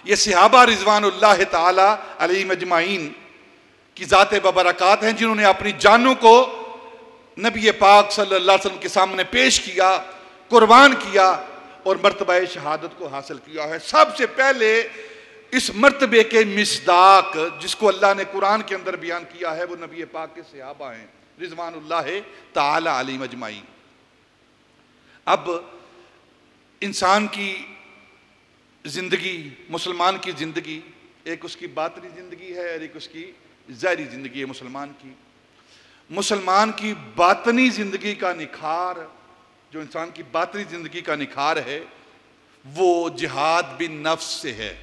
یہ صحابہ رضوان اللہ تعالی علیہم اجمعین کی ذات ببرکات ہیں جنہوں نے اپنی جانوں کو نبی پاک صلی اللہ علیہ وسلم کے سامنے پیش کیا، قربان کیا اور مرتبہ شہادت کو حاصل کیا ہے۔ سب سے پہلے اس مرتبے کے مصداق جس کو اللہ نے قرآن کے اندر بیان کیا ہے وہ نبی پاک کے صحابہ ہیں رضوان اللہ تعالی علیہم اجمعین۔ اب انسان کی زندگی، مسلمان کی زندگی، ایک اس کی باطنی زندگی ہے اور ایک اس کی ظاہری زندگی ہے مسلمان کی باطنی زندگی کا نکھار، جو انسان کی باطنی زندگی کا نکھار ہے وہ جہاد بالنفس سے ہے۔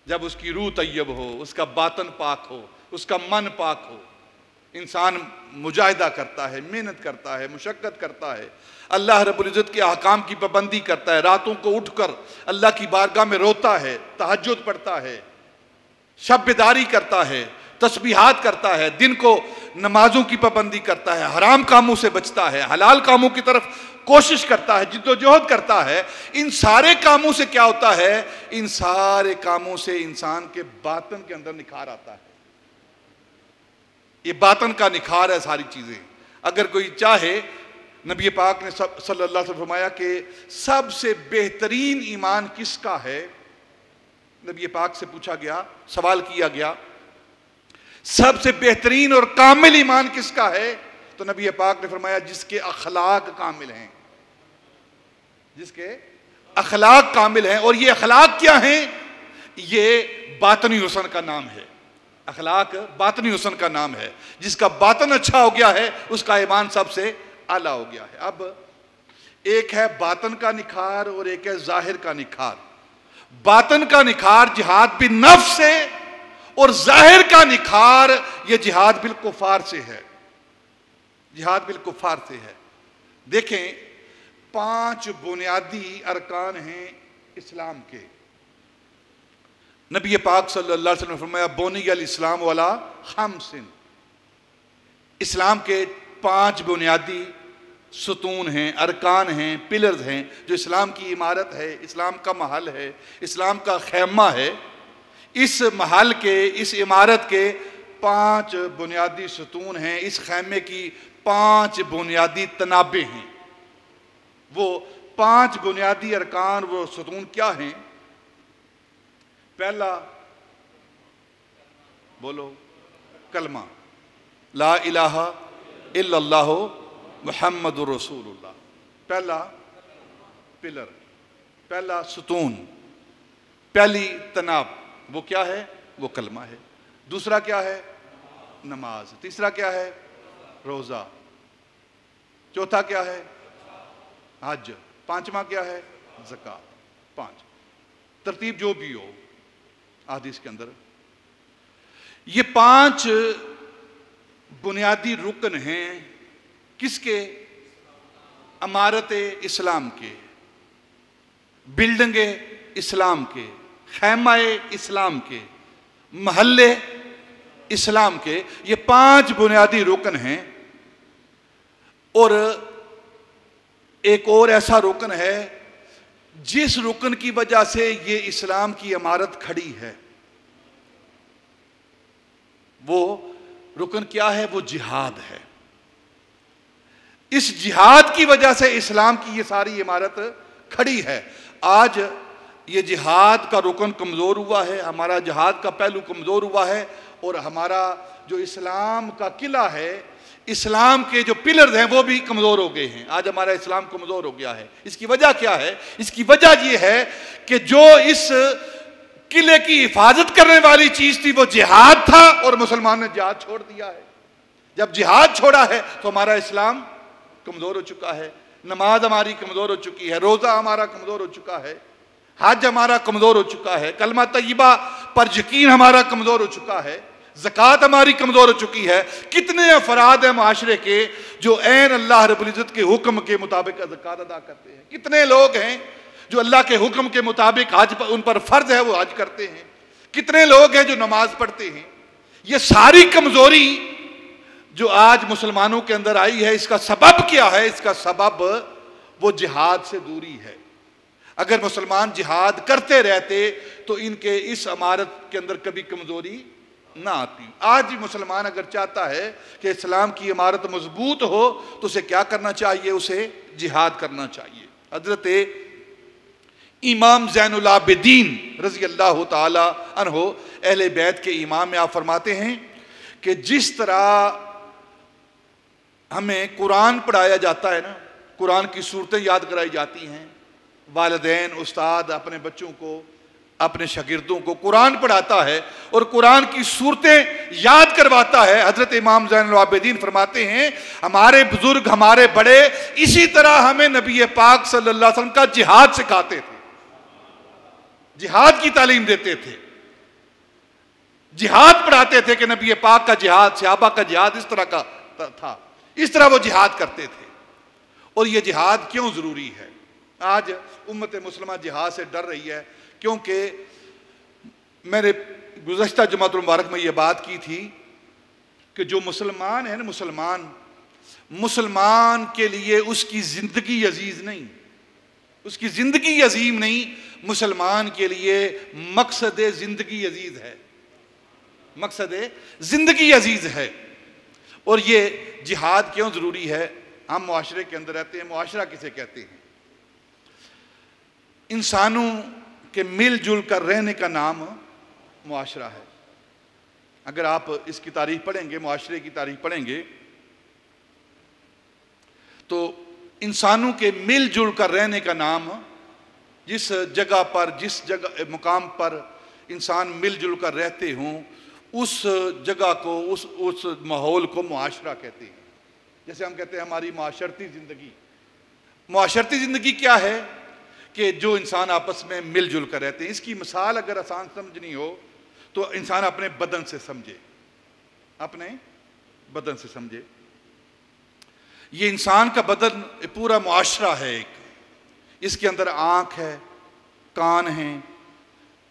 جب اس کی روح طیب ہو، اس کا باطن پاک ہو، اس کا من پاک ہو، انسان مجاہدہ کرتا ہے، محنت کرتا ہے، مشقت کرتا ہے، اللہ رب العزت کے احکام کی پابندی کرتا ہے، راتوں کو اٹھ کر اللہ کی بارگاہ میں روتا ہے، تہجد پڑھتا ہے، شب بیداری کرتا ہے، تسبیحات کرتا ہے، دن کو نمازوں کی پابندی کرتا ہے، حرام کاموں سے بچتا ہے، حلال کاموں کی طرف کوشش کرتا ہے، جد و جہد کرتا ہے۔ ان سارے کاموں سے کیا ہوتا ہے؟ ان سارے کاموں سے انسان کے باطن کے اندر نکھار آتا ہے۔ یہ باطن کا نکھار ہے ساری چیزیں۔ اگر کوئی چاہے، نبی پاک نے صلی اللہ علیہ وسلم فرمایا کہ سب سے بہترین ایمان کس کا ہے؟ نبی پاک سے پوچھا گیا، سوال کیا گیا، سب سے بہترین اور کامل ایمان کس کا ہے؟ تو نبی پاک نے فرمایا جس کے اخلاق کامل ہیں، جس کے اخلاق کامل ہیں۔ اور یہ اخلاق کیا ہیں؟ یہ باطنی حسن کا نام ہے۔ اخلاق باطنی حسن کا نام ہے۔ جس کا باطن اچھا ہو گیا ہے اس کا ایمان سب سے اعلیٰ ہو گیا ہے۔ اب ایک ہے باطن کا نکھار اور ایک ہے ظاہر کا نکھار۔ باطن کا نکھار جہاد بالنفس سے اور ظاہر کا نکھار یہ جہاد بالکفار سے ہے۔ جہاد بالکفار سے ہے۔ دیکھیں 5 بنیادی ارکان ہیں اسلام کے۔ نبی پاک صلی اللہ علیہ وسلم نے فرمایا بنی الاسلام علی 5۔ اسلام کے 5 بنیادی ستون ہیں، ارکان ہیں، پلرز ہیں جو اسلام کی عمارت ہے، اسلام کا محل ہے، اسلام کا خیمہ ہے۔ اس محل کے، اس عمارت کے 5 بنیادی ستون ہیں، اس خیمے کی 5 بنیادی تنابیں ہیں۔ وہ 5 بنیادی ارکان، وہ ستون کیا ہیں؟ پہلا، بولو، کلمہ لا الہ الا اللہ محمد رسول اللہ۔ پہلا پلر، پہلا ستون، پہلی تناب وہ کیا ہے؟ وہ کلمہ ہے۔ دوسرا کیا ہے؟ نماز۔ تیسرا کیا ہے؟ روزہ۔ چوتھا کیا ہے؟ حج۔ 5واں کیا ہے؟ زکوٰۃ۔ 5 ترتیب جو بھی ہو حدیث کے اندر، یہ 5 بنیادی رکن ہیں کس کے؟ عمارت اسلام کے، بلڈنگ اسلام کے، خیمہ اسلام کے، محلے اسلام کے۔ یہ 5 بنیادی رکن ہیں۔ اور ایک اور ایسا رکن ہے جس رکن کی وجہ سے یہ اسلام کی عمارت کھڑی ہے۔ وہ رکن کیا ہے؟ وہ جہاد ہے۔ اس جہاد کی وجہ سے اسلام کی یہ ساری عمارت کھڑی ہے۔ آج یہ جہاد کا رکن کمزور ہوا ہے، ہمارا جہاد کا پہلو کمزور ہوا ہے، اور ہمارا جو اسلام کا قلعہ ہے، اسلام کے جو پلرز ہیں وہ بھی کمزور ہو گئے ہیں۔ آج ہمارا اسلام کمزور ہو گیا ہے۔ اس کی وجہ کیا ہے؟ اس کی وجہ یہ ہے کہ جو اس قلعے کی حفاظت کرنے والی چیز تھی وہ جہاد تھا، اور مسلمان نے جہاد چھوڑ دیا ہے۔ جب جہاد چھوڑا ہے تو ہمارا اسلام کمزور ہو چکا ہے، نماز ہماری کمزور ہو چکی ہے، روزہ ہمارا کمزور ہو چکا ہے، حج ہمارا کمزور ہو چکا ہے، کلمہ طیبہ پر یقین ہمارا کمزور ہو چکا ہے، زکوٰۃ ہماری کمزور ہو چکی ہے۔ کتنے افراد ہیں معاشرے کے جو عین اللہ رب العزت کے حکم کے مطابق زکوٰۃ ادا کرتے ہیں؟ کتنے لوگ ہیں جو اللہ کے حکم کے مطابق حج ان پر فرض ہے وہ حج کرتے ہیں؟ کتنے لوگ ہیں جو نماز پڑھتے ہیں؟ یہ ساری کمزوری جو آج مسلمانوں کے اندر آئی ہے، اس کا سبب کیا ہے؟ اس کا سبب وہ جہاد سے دوری ہے۔ اگر مسلمان جہاد کرتے رہتے تو ان کے اس عمارت کے اندر کبھی کمزوری نہ آتی۔ آج بھی مسلمان اگر چاہتا ہے کہ اسلام کی عمارت مضبوط ہو تو اسے کیا کرنا چاہیے؟ اسے جہاد کرنا چاہیے۔ حضرت امام زین العابدین رضی اللہ تعالی عنہ اہل بیت کے امام میں آپ فرماتے ہیں کہ جس طرح ہمیں قرآن پڑھایا جاتا ہے نا، قرآن کی صورتیں یاد کرائی جاتی ہیں، والدین استاد اپنے بچوں کو، اپنے شاگردوں کو قرآن پڑھاتا ہے اور قرآن کی صورتیں یاد کرواتا ہے، حضرت امام زین العابدین فرماتے ہیں ہمارے بزرگ، ہمارے بڑے اسی طرح ہمیں نبی پاک صلی اللہ علیہ وسلم کا جہاد سکھاتے تھے، جہاد کی تعلیم دیتے تھے، جہاد پڑھاتے تھے کہ نبی پاک کا جہاد، صحابہ کا جہاد اس طرح کا تھا، اس طرح وہ جہاد کرتے تھے۔ اور یہ جہاد کیوں ضروری ہے؟ آج امت مسلمہ جہاد سے ڈر رہی ہے، کیونکہ میں نے گزشتہ جمعۃ المبارک میں یہ بات کی تھی کہ جو مسلمان ہے نا، مسلمان کے لیے اس کی زندگی عزیز نہیں، اس کی زندگی عظیم نہیں، مسلمان کے لیے مقصد زندگی عزیز ہے، مقصد زندگی عزیز ہے۔ اور یہ جہاد کیوں ضروری ہے؟ ہم معاشرے کے اندر رہتے ہیں، معاشرہ کسے کہتے ہیں؟ انسانوں کے مل جل کر رہنے کا نام معاشرہ ہے۔ اگر آپ اس کی تاریخ پڑھیں گے، معاشرے کی تاریخ پڑھیں گے تو انسانوں کے مل جل کر رہنے کا نام، جس جگہ پر، جس جگہ مقام پر انسان مل جل کر رہتے ہوں اس جگہ کو، اس ماحول کو معاشرہ کہتے ہیں۔ جیسے ہم کہتے ہیں ہماری معاشرتی زندگی، معاشرتی زندگی کیا ہے؟ کہ جو انسان آپس میں مل جل کر رہتے ہیں۔ اس کی مثال اگر آسان سمجھنی ہو تو انسان اپنے بدن سے سمجھے، اپنے بدن سے سمجھے۔ یہ انسان کا بدن پورا معاشرہ ہے ایک، اس کے اندر آنکھ ہے، کان ہیں،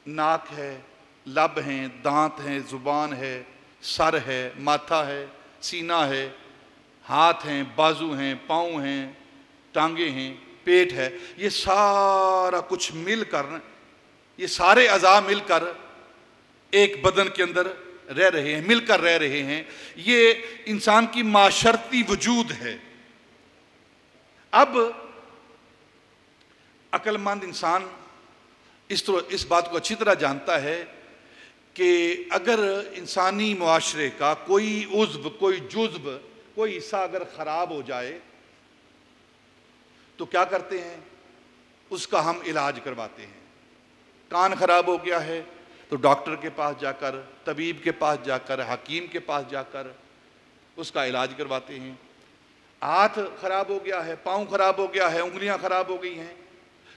ناک ہے، لب ہیں، دانت ہیں، زبان ہے، سر ہے، ماتھا ہے، سینہ ہے، ہاتھ ہیں، بازو ہیں، پاؤں ہیں، ٹانگیں ہیں، پیٹ ہے۔ یہ سارا کچھ مل کر، یہ سارے اعضاء مل کر ایک بدن کے اندر رہ رہے ہیں، مل کر رہ رہے ہیں۔ یہ انسان کی معاشرتی وجود ہے۔ اب عقل مند انسان اس بات کو اچھی طرح جانتا ہے کہ اگر انسانی معاشرے کا کوئی عضو، کوئی جزو، کوئی حصہ اگر خراب ہو جائے تو کیا کرتے ہیں؟ اس کا ہم علاج کرواتے ہیں۔ کان خراب ہو گیا ہے تو ڈاکٹر کے پاس جا کر، طبیب کے پاس جا کر، حکیم کے پاس جا کر اس کا علاج کرواتے ہیں۔ ہاتھ خراب ہو گیا ہے، پاؤں خراب ہو گیا ہے، انگلیاں خراب ہو گئی ہیں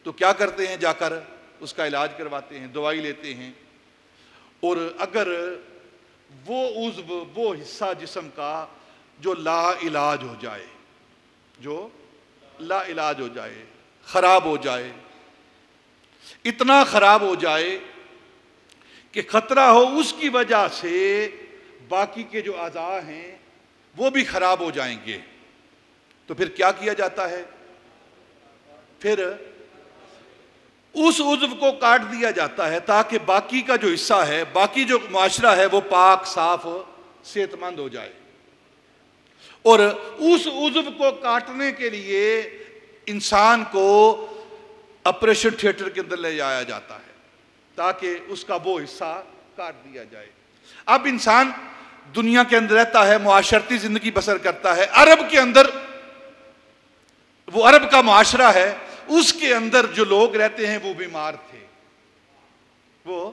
تو کیا کرتے ہیں؟ جا کر اس کا علاج کرواتے ہیں، دوائی لیتے ہیں۔ اور اگر وہ عضو، وہ حصہ جسم کا جو لا علاج ہو جائے، جو لا علاج ہو جائے، خراب ہو جائے، اتنا خراب ہو جائے کہ خطرہ ہو اس کی وجہ سے باقی کے جو اعضاء ہیں وہ بھی خراب ہو جائیں گے، تو پھر کیا کیا جاتا ہے؟ پھر اس عضو کو کاٹ دیا جاتا ہے تاکہ باقی کا جو حصہ ہے، باقی جو معاشرہ ہے وہ پاک، صاف، صحت مند ہو جائے۔ اور اس عضو کو کاٹنے کے لیے انسان کو آپریشن تھیٹر کے اندر لے جایا جاتا ہے تاکہ اس کا وہ حصہ کاٹ دیا جائے۔ اب انسان دنیا کے اندر رہتا ہے، معاشرتی زندگی بسر کرتا ہے۔ عرب کے اندر، وہ عرب کا معاشرہ ہے، اس کے اندر جو لوگ رہتے ہیں وہ بیمار تھے، وہ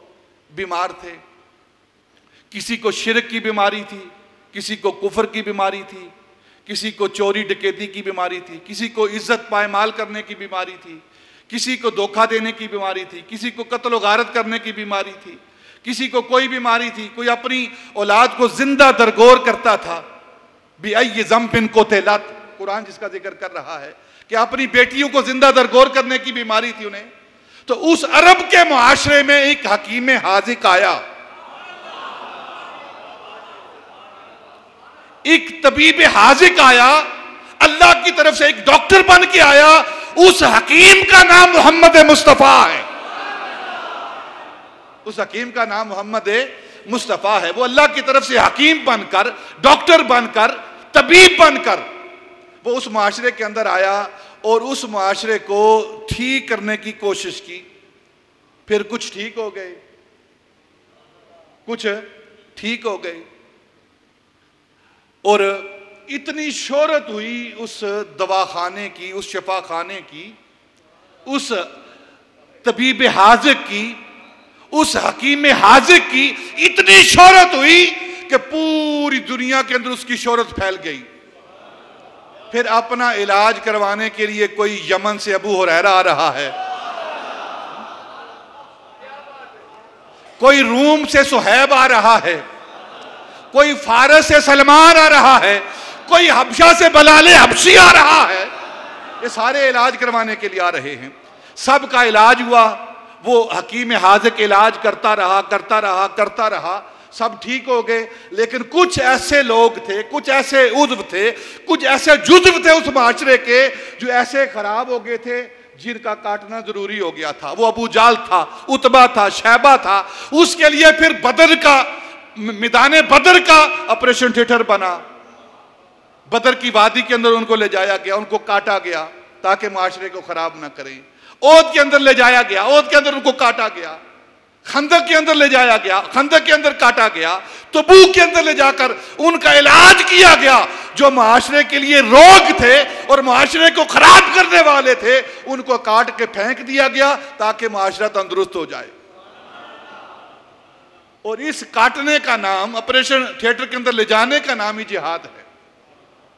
بیمار تھے۔ کسی کو شرک کی بیماری تھی، کسی کو کفر کی بیماری تھی، کسی کو چوری ڈکیتی کی بیماری تھی، کسی کو عزت پائمال کرنے کی بیماری تھی، کسی کو دھوکہ دینے کی بیماری تھی، کسی کو قتل و غارت کرنے کی بیماری تھی، کسی کو کوئی بیماری تھی، کوئی اپنی اولاد کو زندہ درگور کرتا تھا۔ بِأَيِّ ذَنبٍ قُتِلَتْ، قرآن جس کا ذکر کر رہا ہے کہ اپنی بیٹیوں کو زندہ درگور کرنے کی بیماری تھی انہیں۔ تو اس عرب کے معاشرے میں ایک حکیم حاذق آیا، ایک طبیب حاذق آیا، اللہ کی طرف سے ایک ڈاکٹر بن کے آیا۔ اس حکیم کا نام محمد مصطفیٰ ہے، اس حکیم کا نام محمد مصطفیٰ ہے، وہ اللہ کی طرف سے حکیم بن کر، ڈاکٹر بن کر، طبیب بن کر وہ اس معاشرے کے اندر آیا اور اس معاشرے کو ٹھیک کرنے کی کوشش کی. پھر کچھ ٹھیک ہو گئے، کچھ ٹھیک ہو گئے، اور اتنی شہرت ہوئی اس دواخانے کی، اس شفا خانے کی، اس طبیب حاذق کی، اس حکیم حاذق کی اتنی شہرت ہوئی کہ پوری دنیا کے اندر اس کی شہرت پھیل گئی. پھر اپنا علاج کروانے کے لیے کوئی یمن سے ابو ہریرہ آ رہا ہے، کوئی روم سے صہیب آ رہا ہے، کوئی فارس سے سلمان آ رہا ہے، کوئی حبشہ سے بلال حبشی آ رہا ہے. یہ سارے علاج کروانے کے لیے آ رہے ہیں. سب کا علاج ہوا، وہ حکیم حاذق علاج کرتا رہا، سب ٹھیک ہو گئے. لیکن کچھ ایسے لوگ تھے، کچھ ایسے عضو تھے، کچھ ایسے جزو تھے اس معاشرے کے جو ایسے خراب ہو گئے تھے جن کا کاٹنا ضروری ہو گیا تھا. وہ ابو جال تھا، عتبہ تھا، شیبہ تھا. اس کے لیے پھر میدان بدر کا آپریشن تھیٹر بنا. بدر کی وادی کے اندر ان کو لے جایا گیا، ان کو کاٹا گیا تاکہ معاشرے کو خراب نہ کریں. احد کے اندر لے جایا گیا، احد کے اندر ان کو کاٹا گیا. خندق کے اندر لے جایا گیا، خندق کے اندر کاٹا گیا. تبوک کے اندر لے جا کر ان کا علاج کیا گیا. جو معاشرے کے لیے روگ تھے اور معاشرے کو خراب کرنے والے تھے ان کو کاٹ کے پھینک دیا گیا تاکہ معاشرہ تندرست ہو جائے. اور اس کاٹنے کا نام، آپریشن تھیٹر کے اندر لے جانے کا نام ہی جہاد ہے،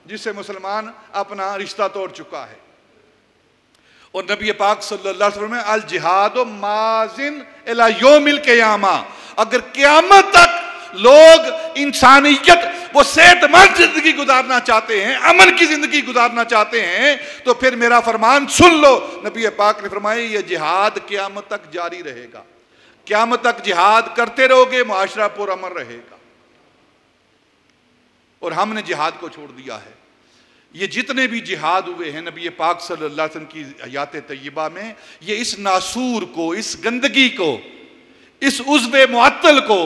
جس سے مسلمان اپنا رشتہ توڑ چکا ہے. اور نبی پاک صلی اللہ علیہ وسلم الجہاد ماضٍ الی یوم القیامہ، اگر قیامت تک لوگ انسانیت وہ صحت مند زندگی گزارنا چاہتے ہیں، امن کی زندگی گزارنا چاہتے ہیں، تو پھر میرا فرمان سن لو. نبی پاک نے فرمایا یہ جہاد قیامت تک جاری رہے گا. قیامت تک جہاد کرتے رہو گے، معاشرہ پرامن رہے گا. اور ہم نے جہاد کو چھوڑ دیا ہے. یہ جتنے بھی جہاد ہوئے ہیں نبی پاک صلی اللہ علیہ وسلم کی حیات طیبہ میں، یہ اس ناسور کو، اس گندگی کو، اس عضو معطل کو،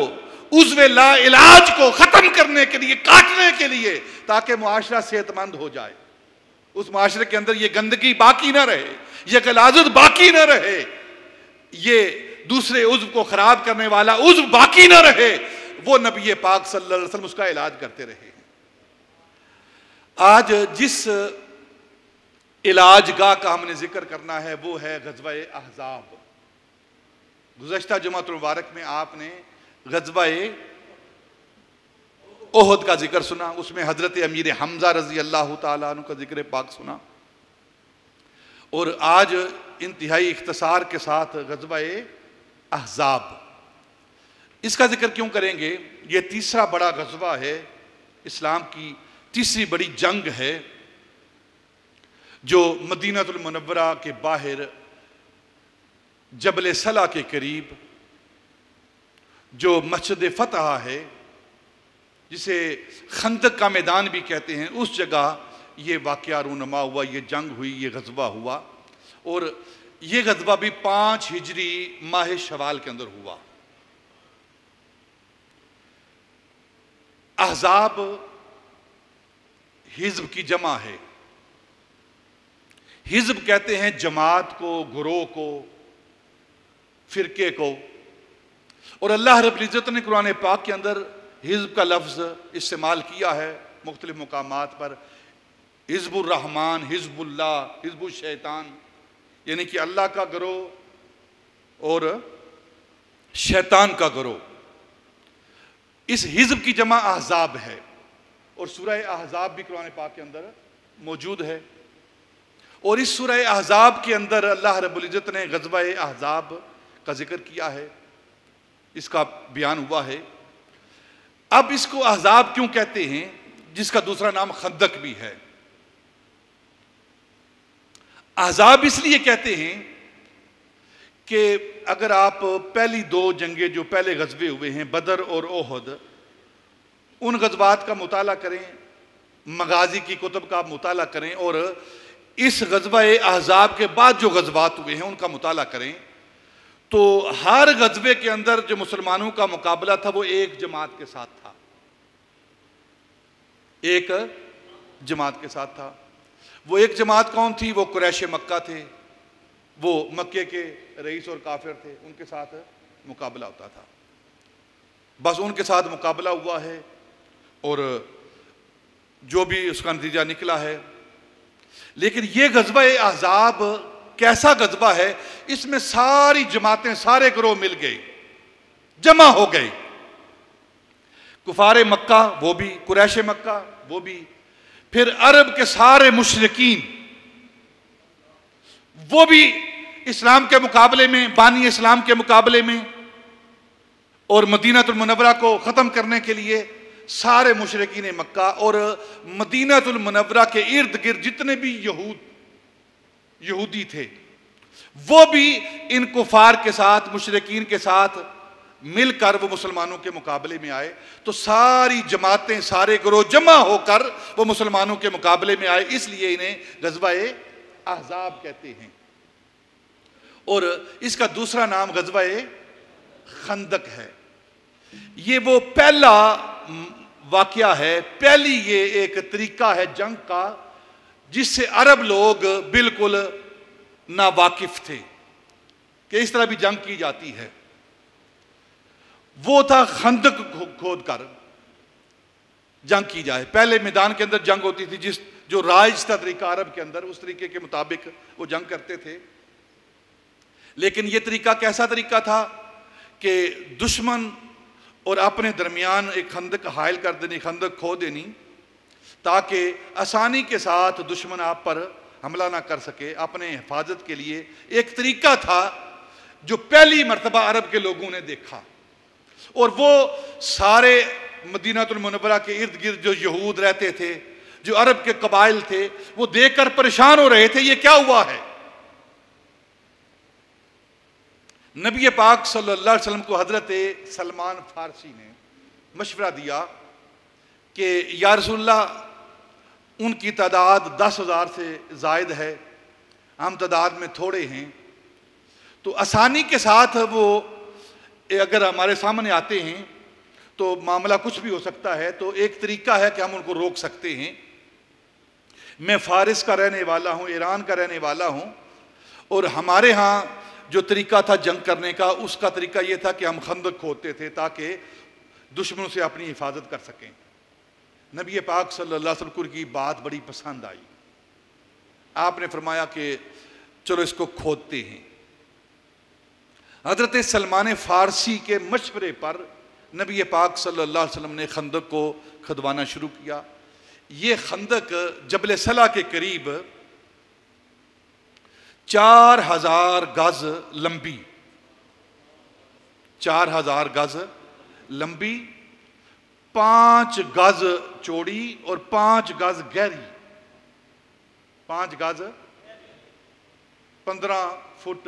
عضو لا علاج کو ختم کرنے کے لیے، کاٹنے کے لیے، تاکہ معاشرہ صحت مند ہو جائے. اس معاشرے کے اندر یہ گندگی باقی نہ رہے، یہ غلاظت باقی نہ رہے، یہ دوسرے عضو کو خراب کرنے والا عضو باقی نہ رہے. وہ نبی پاک صلی اللہ علیہ وسلم اس کا علاج کرتے رہے. آج جس علاج گاہ کا ہم نے ذکر کرنا ہے وہ ہے غزوہ احزاب. گزشتہ جمعۃ المبارک میں آپ نے غزوہ احد کا ذکر سنا، اس میں حضرت امیر حمزہ رضی اللہ تعالیٰ عنہ کا ذکر پاک سنا. اور آج انتہائی اختصار کے ساتھ غزوہ احزاب، اس کا ذکر کیوں کریں گے؟ یہ تیسرا بڑا غزوہ ہے، اسلام کی تیسری بڑی جنگ ہے، جو مدینہ المنورہ کے باہر جبل صلہ کے قریب، جو مسجد فتح ہے، جسے خندق کا میدان بھی کہتے ہیں، اس جگہ یہ واقعہ رونما ہوا، یہ جنگ ہوئی، یہ غزوہ ہوا. اور یہ غزوہ بھی 5 ہجری ماہ شوال کے اندر ہوا. احزاب حزب کی جمع ہے. حزب کہتے ہیں جماعت کو، گروہ کو، فرقے کو. اور اللہ رب العزت نے قرآن پاک کے اندر حزب کا لفظ استعمال کیا ہے مختلف مقامات پر. حزب الرحمن، حزب اللہ، حزب الشیطان، یعنی کہ اللہ کا گروہ اور شیطان کا گروہ. اس حزب کی جمع احزاب ہے. اور سورہ احزاب بھی قرآن پاک کے اندر موجود ہے. اور اس سورہ احزاب کے اندر اللہ رب العزت نے غزوہ احزاب کا ذکر کیا ہے، اس کا بیان ہوا ہے. اب اس کو احزاب کیوں کہتے ہیں، جس کا دوسرا نام خندق بھی ہے؟ احزاب اس لیے کہتے ہیں کہ اگر آپ پہلی 2 جنگیں جو پہلے غزوے ہوئے ہیں، بدر اور احد، ان غزوات کا مطالعہ کریں، مغازی کی کتب کا مطالعہ کریں، اور اس غزوہ احزاب کے بعد جو غزوات ہوئے ہیں ان کا مطالعہ کریں، تو ہر غزوے کے اندر جو مسلمانوں کا مقابلہ تھا وہ ایک جماعت کے ساتھ تھا، ایک جماعت کے ساتھ تھا۔ وہ ایک جماعت کون تھی؟ وہ قریش مکہ تھے، وہ مکے کے رئیس اور کافر تھے، ان کے ساتھ مقابلہ ہوتا تھا۔ بس ان کے ساتھ مقابلہ ہوا ہے اور جو بھی اس کا نتیجہ نکلا ہے۔ لیکن یہ غزوہ احزاب کیسا غزوہ ہے؟ اس میں ساری جماعتیں، سارے گروہ مل گئے، جمع ہو گئے۔ کفار مکہ وہ بھی، قریش مکہ وہ بھی، پھر عرب کے سارے مشرکین وہ بھی اسلام کے مقابلے میں، بانی اسلام کے مقابلے میں، اور مدینہ المنورہ کو ختم کرنے کے لیے سارے مشرکین مکہ اور مدینہ المنورہ کے ارد گرد جتنے بھی یہودی تھے وہ بھی ان کفار کے ساتھ، مشرکین کے ساتھ مل کر وہ مسلمانوں کے مقابلے میں آئے۔ تو ساری جماعتیں، سارے گروہ جمع ہو کر وہ مسلمانوں کے مقابلے میں آئے، اس لیے انہیں غزوہ احزاب کہتے ہیں۔ اور اس کا دوسرا نام غزوہ خندق ہے۔ یہ وہ پہلا واقعہ ہے، پہلی یہ ایک طریقہ ہے جنگ کا جس سے عرب لوگ بالکل ناواقف تھے کہ اس طرح بھی جنگ کی جاتی ہے۔ وہ تھا خندق کھود کر جنگ کی جائے۔ پہلے میدان کے اندر جنگ ہوتی تھی، جو رائج تھا طریقہ عرب کے اندر، اس طریقے کے مطابق وہ جنگ کرتے تھے۔ لیکن یہ طریقہ کیسا طریقہ تھا کہ دشمن اور اپنے درمیان ایک خندق حائل کر دینی، خندق کھود دینی، تاکہ آسانی کے ساتھ دشمن آپ پر حملہ نہ کر سکے۔ اپنے حفاظت کے لیے ایک طریقہ تھا جو پہلی مرتبہ عرب کے لوگوں نے دیکھا، اور وہ سارے مدینہ المنورہ کے ارد گرد جو یہود رہتے تھے، جو عرب کے قبائل تھے، وہ دیکھ کر پریشان ہو رہے تھے یہ کیا ہوا ہے۔ نبی پاک صلی اللہ علیہ وسلم کو حضرت سلمان فارسی نے مشورہ دیا کہ یا رسول اللہ، ان کی تعداد 10,000 سے زائد ہے، ہم تعداد میں تھوڑے ہیں، تو آسانی کے ساتھ وہ اگر ہمارے سامنے آتے ہیں تو معاملہ کچھ بھی ہو سکتا ہے، تو ایک طریقہ ہے کہ ہم ان کو روک سکتے ہیں۔ میں فارس کا رہنے والا ہوں، ایران کا رہنے والا ہوں، اور ہمارے ہاں جو طریقہ تھا جنگ کرنے کا، اس کا طریقہ یہ تھا کہ ہم خندق کھودتے تھے تاکہ دشمنوں سے اپنی حفاظت کر سکیں۔ نبی پاک صلی اللہ علیہ وسلم کی بات بڑی پسند آئی، آپ نے فرمایا کہ چلو اس کو کھودتے ہیں۔ حضرت سلمان فارسی کے مشورے پر نبی پاک صلی اللہ علیہ وسلم نے خندق کو کھدوانا شروع کیا۔ یہ خندق جبل صلہ کے قریب 4,000 گز لمبی، 4,000 گز لمبی، 5 گز چوڑی اور 5 گز گہری، 5 گز 15 فٹ،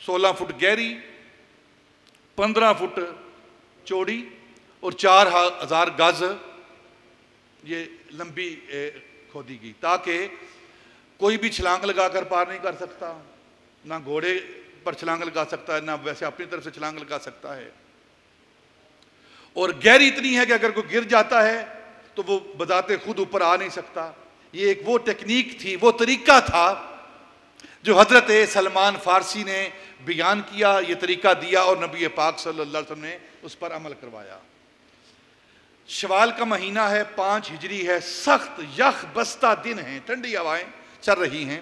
16 فٹ گہری، 15 فٹ چوڑی اور 4,000 گز یہ لمبی کھودی گئی، تاکہ کوئی بھی چھلانگ لگا کر پار نہیں کر سکتا، نہ گھوڑے پر چھلانگ لگا سکتا ہے، نہ ویسے اپنی طرف سے چھلانگ لگا سکتا ہے۔ اور گہری اتنی ہے کہ اگر کوئی گر جاتا ہے تو وہ بذات خود اوپر آ نہیں سکتا۔ یہ ایک وہ ٹیکنیک تھی، وہ طریقہ تھا جو حضرت سلمان فارسی نے بیان کیا، یہ طریقہ دیا، اور نبی پاک صلی اللہ علیہ وسلم نے اس پر عمل کروایا۔ شوال کا مہینہ ہے، 5 ہجری ہے، سخت یخ بستہ دن ہیں، ٹھنڈی ہوائیں چل رہی ہیں،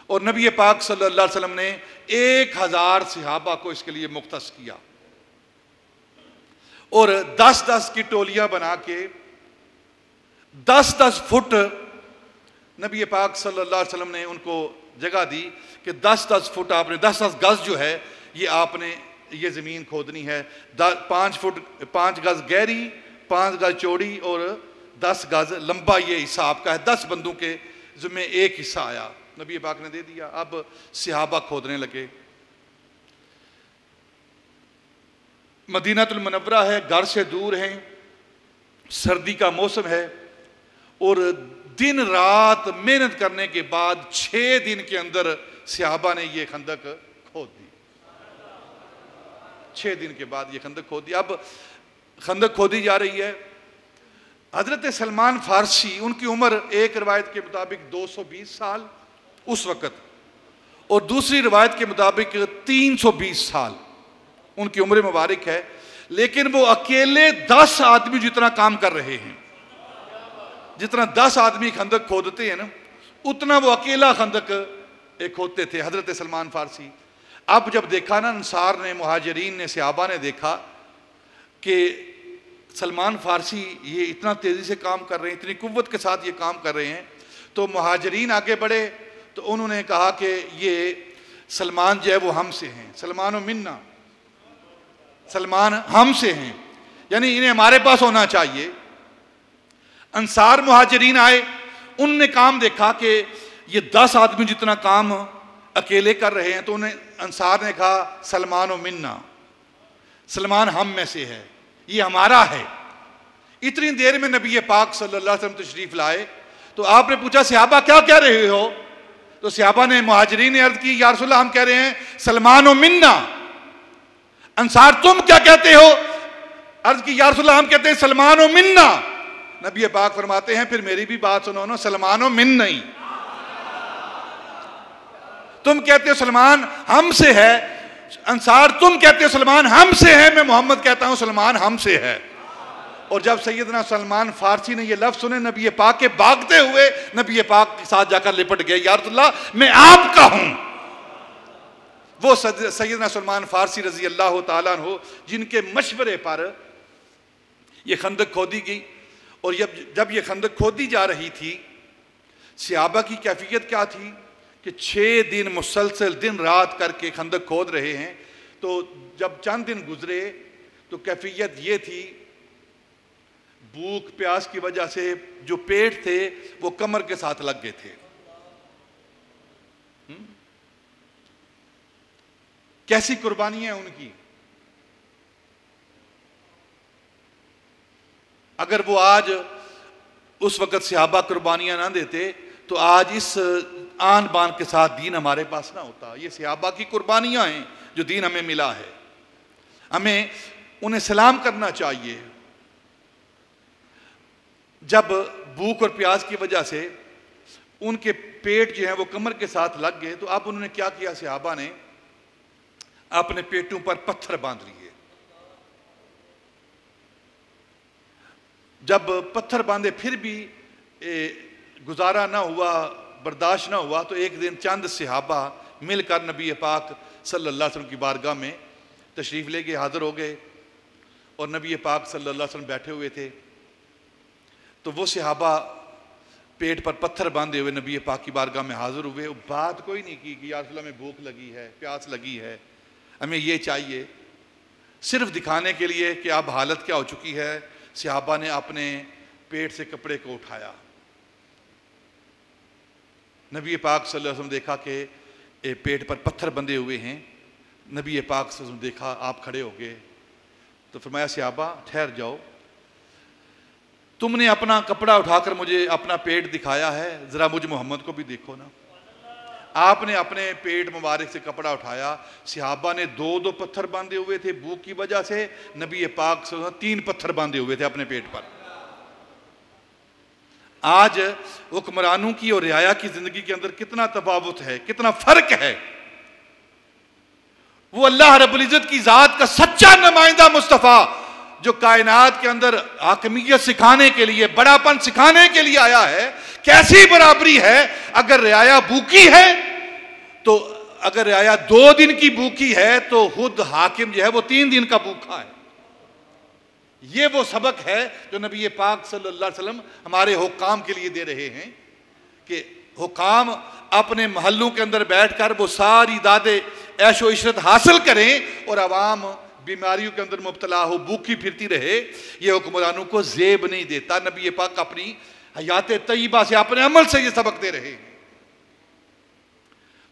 اور نبی پاک صلی اللہ علیہ وسلم نے 1,000 صحابہ کو اس کے لیے مختص کیا، اور 10-10 کی ٹولیاں بنا کے 10-10 فٹ نبی پاک صلی اللہ علیہ وسلم نے ان کو جگہ دی کہ 10-10 فٹ آپ نے 10-10 گز جو ہے یہ آپ نے یہ زمین کھودنی ہے، 5 گز گہری، 5 گز چوڑی اور 10 گز لمبا، یہ حصہ آپ کا ہے۔ 10 بندوں کے ذمہ ایک حصہ آیا، نبی پاک نے دے دیا۔ اب صحابہ کھودنے لگے۔ مدینہ المنورہ ہے، گھر سے دور ہیں، سردی کا موسم ہے، اور دن رات محنت کرنے کے بعد 6 دن کے اندر صحابہ نے یہ خندق کھود دی۔ 6 دن کے بعد یہ خندق کھودی. اب خندق کھودی جا رہی ہے. حضرت سلمان فارسی ان کی عمر ایک روایت کے مطابق 220 سال اس وقت, اور دوسری روایت کے مطابق 320 سال ان کی عمر مبارک ہے, لیکن وہ اکیلے 10 آدمی جتنا کام کر رہے ہیں. جتنا 10 آدمی خندق کھودتے ہیں نا, اتنا وہ اکیلا خندق کھودتے تھے حضرت سلمان فارسی. اب جب دیکھا نا انصار نے, مہاجرین نے, صحابہ نے دیکھا کہ سلمان فارسی یہ اتنا تیزی سے کام کر رہے ہیں, اتنی قوت کے ساتھ یہ کام کر رہے ہیں, تو مہاجرین آگے بڑھے تو انہوں نے کہا کہ یہ سلمان جو ہے وہ ہم سے ہیں, سلمان و منا, سلمان ہم سے ہیں, یعنی انہیں ہمارے پاس ہونا چاہیے. انصار مہاجرین آئے, ان نے کام دیکھا کہ یہ 10 آدمی جتنا کام اکیلے کر رہے ہیں, تو انہیں انصار نے کہا سلمان و منا, سلمان ہم میں سے ہے, یہ ہمارا ہے. اتنی دیر میں نبی پاک صلی اللہ علیہ وسلم تشریف لائے تو آپ نے پوچھا صحابہ کیا کہہ رہے ہو؟ تو صحابہ نے, مہاجرین نے عرض کی یا رسول اللہ ہم کہہ رہے ہیں سلمان و منا. انصار تم کیا کہتے ہو؟ عرض کی یا رسول اللہ ہم کہتے ہیں سلمان و منا. نبی پاک فرماتے ہیں پھر میری بھی بات سنو نا, سلمان و من نہیں. تم کہتے ہو سلمان ہم سے ہے, انصار تم کہتے ہو سلمان ہم سے ہے, میں محمد کہتا ہوں سلمان ہم سے ہے. اور جب سیدنا سلمان فارسی نے یہ لفظ سنے, نبی پاک کے بھاگتے ہوئے نبی پاک کے ساتھ جا کر لپٹ گئے, یا رسول اللہ میں آپ کا ہوں. وہ سیدنا سلمان فارسی رضی اللہ تعالیٰ عنہ جن کے مشورے پر یہ خندق کھودی گئی. اور جب یہ خندق کھودی جا رہی تھی, صحابہ کی کیفیت کیا تھی کہ 6 دن مسلسل دن رات کر کے خندق کھود رہے ہیں. تو جب چند دن گزرے تو کیفیت یہ تھی, بھوک پیاس کی وجہ سے جو پیٹ تھے وہ کمر کے ساتھ لگ گئے تھے. کیسی قربانیاں ہیں ان کی. اگر وہ آج اس وقت صحابہ قربانیاں نہ دیتے تو آج اس آن بان کے ساتھ دین ہمارے پاس نہ ہوتا. یہ صحابہ کی قربانیاں ہیں جو دین ہمیں ملا ہے. ہمیں انہیں سلام کرنا چاہیے. جب بھوک اور پیاس کی وجہ سے ان کے پیٹ جو ہیں وہ کمر کے ساتھ لگ گئے تو اب انہوں نے کیا کیا, صحابہ نے اپنے پیٹوں پر پتھر باندھ لیے. جب پتھر باندھے پھر بھی گزارا نہ ہوا, برداشت نہ ہوا, تو ایک دن چند صحابہ مل کر نبی پاک صلی اللہ علیہ وسلم کی بارگاہ میں تشریف لے گئے, حاضر ہو گئے, اور نبی پاک صلی اللہ علیہ وسلم بیٹھے ہوئے تھے. تو وہ صحابہ پیٹ پر پتھر باندھے ہوئے نبی پاک کی بارگاہ میں حاضر ہوئے. بات کوئی نہیں کی کہ یا رسول اللہ میں بھوک لگی ہے, پیاس لگی ہے, ہمیں یہ چاہیے. صرف دکھانے کے لیے کہ اب حالت کیا ہو چکی ہے, صحابہ نے اپنے پیٹ سے کپڑے کو اٹھایا. نبی پاک صلی اللہ علیہ وسلم دیکھا کہ پیٹ پر پتھر بندھے ہوئے ہیں. نبی پاک صلی اللہ علیہ وسلم دیکھا, آپ کھڑے ہو گئے تو فرمایا صحابہ ٹھہر جاؤ, تم نے اپنا کپڑا اٹھا کر مجھے اپنا پیٹ دکھایا ہے, ذرا مجھ محمد کو بھی دیکھو نا. آپ نے اپنے پیٹ مبارک سے کپڑا اٹھایا. صحابہ نے 2 پتھر باندھے ہوئے تھے بھوک کی وجہ سے, نبی پاک صلی اللہ علیہ وسلم 3 پتھر باندھے ہوئے تھے اپنے پیٹ پر. آج حکمرانوں کی اور رعایا کی زندگی کے اندر کتنا تفاوت ہے, کتنا فرق ہے. وہ اللہ رب العزت کی ذات کا سچا نمائندہ مصطفیٰ جو کائنات کے اندر حاکمیت سکھانے کے لیے, بڑا پن سکھانے کے لیے آیا ہے. کیسی برابری ہے, اگر رعایا بھوکی ہے تو اگر رعایا 2 دن کی بھوکی ہے تو خود حاکم جو ہے وہ 3 دن کا بھوکا ہے. یہ وہ سبق ہے جو نبی پاک صلی اللہ علیہ وسلم ہمارے حکام کے لیے دے رہے ہیں کہ حکام اپنے محلوں کے اندر بیٹھ کر وہ ساری دادے عیش و عشرت حاصل کریں اور عوام بیماریوں کے اندر مبتلا ہو, بھوکی پھرتی رہے. یہ حکمرانوں کو زیب نہیں دیتا. نبی پاک اپنی حیات طیبہ سے, اپنے عمل سے یہ سبق دے رہے ہیں.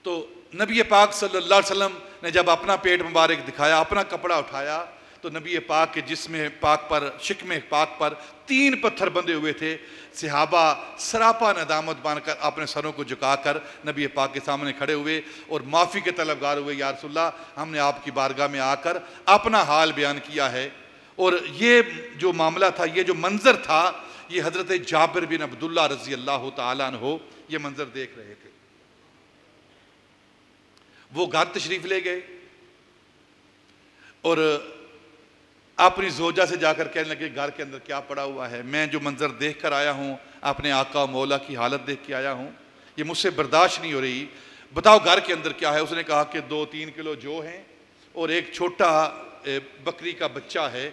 تو نبی پاک صلی اللہ علیہ وسلم نے جب اپنا پیٹ مبارک دکھایا, اپنا کپڑا اٹھایا, تو نبی پاک کے جسم پاک پر، شکم پاک پر 3 پتھر بندھے ہوئے تھے۔ صحابہ سراپا ندامت بان کر اپنے سروں کو جھکا کر نبی پاک کے سامنے کھڑے ہوئے اور معافی کے طلبگار ہوئے، یا رسول اللہ ہم نے آپ کی بارگاہ میں آ کر اپنا حال بیان کیا ہے۔ اور یہ جو معاملہ تھا، یہ جو منظر تھا، یہ حضرت جابر بن عبداللہ رضی اللہ تعالیٰ عنہ یہ منظر دیکھ رہے تھے۔ وہ گھر تشریف لے گئے اور اپنی زوجہ سے جا کر کہنے لگے گھر کے اندر کیا پڑا ہوا ہے، میں جو منظر دیکھ کر آیا ہوں، اپنے آقا و مولا کی حالت دیکھ کے آیا ہوں، یہ مجھ سے برداشت نہیں ہو رہی، بتاؤ گھر کے اندر کیا ہے۔ اس نے کہا کہ 2-3 کلو جو ہیں اور ایک چھوٹا بکری کا بچہ ہے،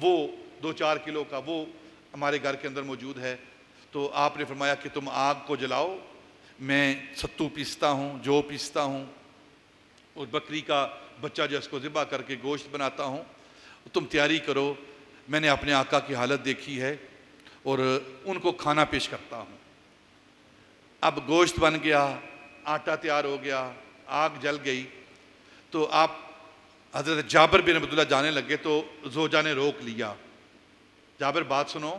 وہ 2-4 کلو کا، وہ ہمارے گھر کے اندر موجود ہے۔ تو آپ نے فرمایا کہ تم آگ کو جلاؤ، میں ستو پیستا ہوں، جو پیستا ہوں، اور بکری کا بچہ جو اس کو ذبح کر کے گوشت بناتا ہوں، تم تیاری کرو، میں نے اپنے آقا کی حالت دیکھی ہے اور ان کو کھانا پیش کرتا ہوں۔ اب گوشت بن گیا، آٹا تیار ہو گیا، آگ جل گئی، تو آپ حضرت جابر بن عبداللہ جانے لگے تو زوجہ نے روک لیا، جابر بات سنو،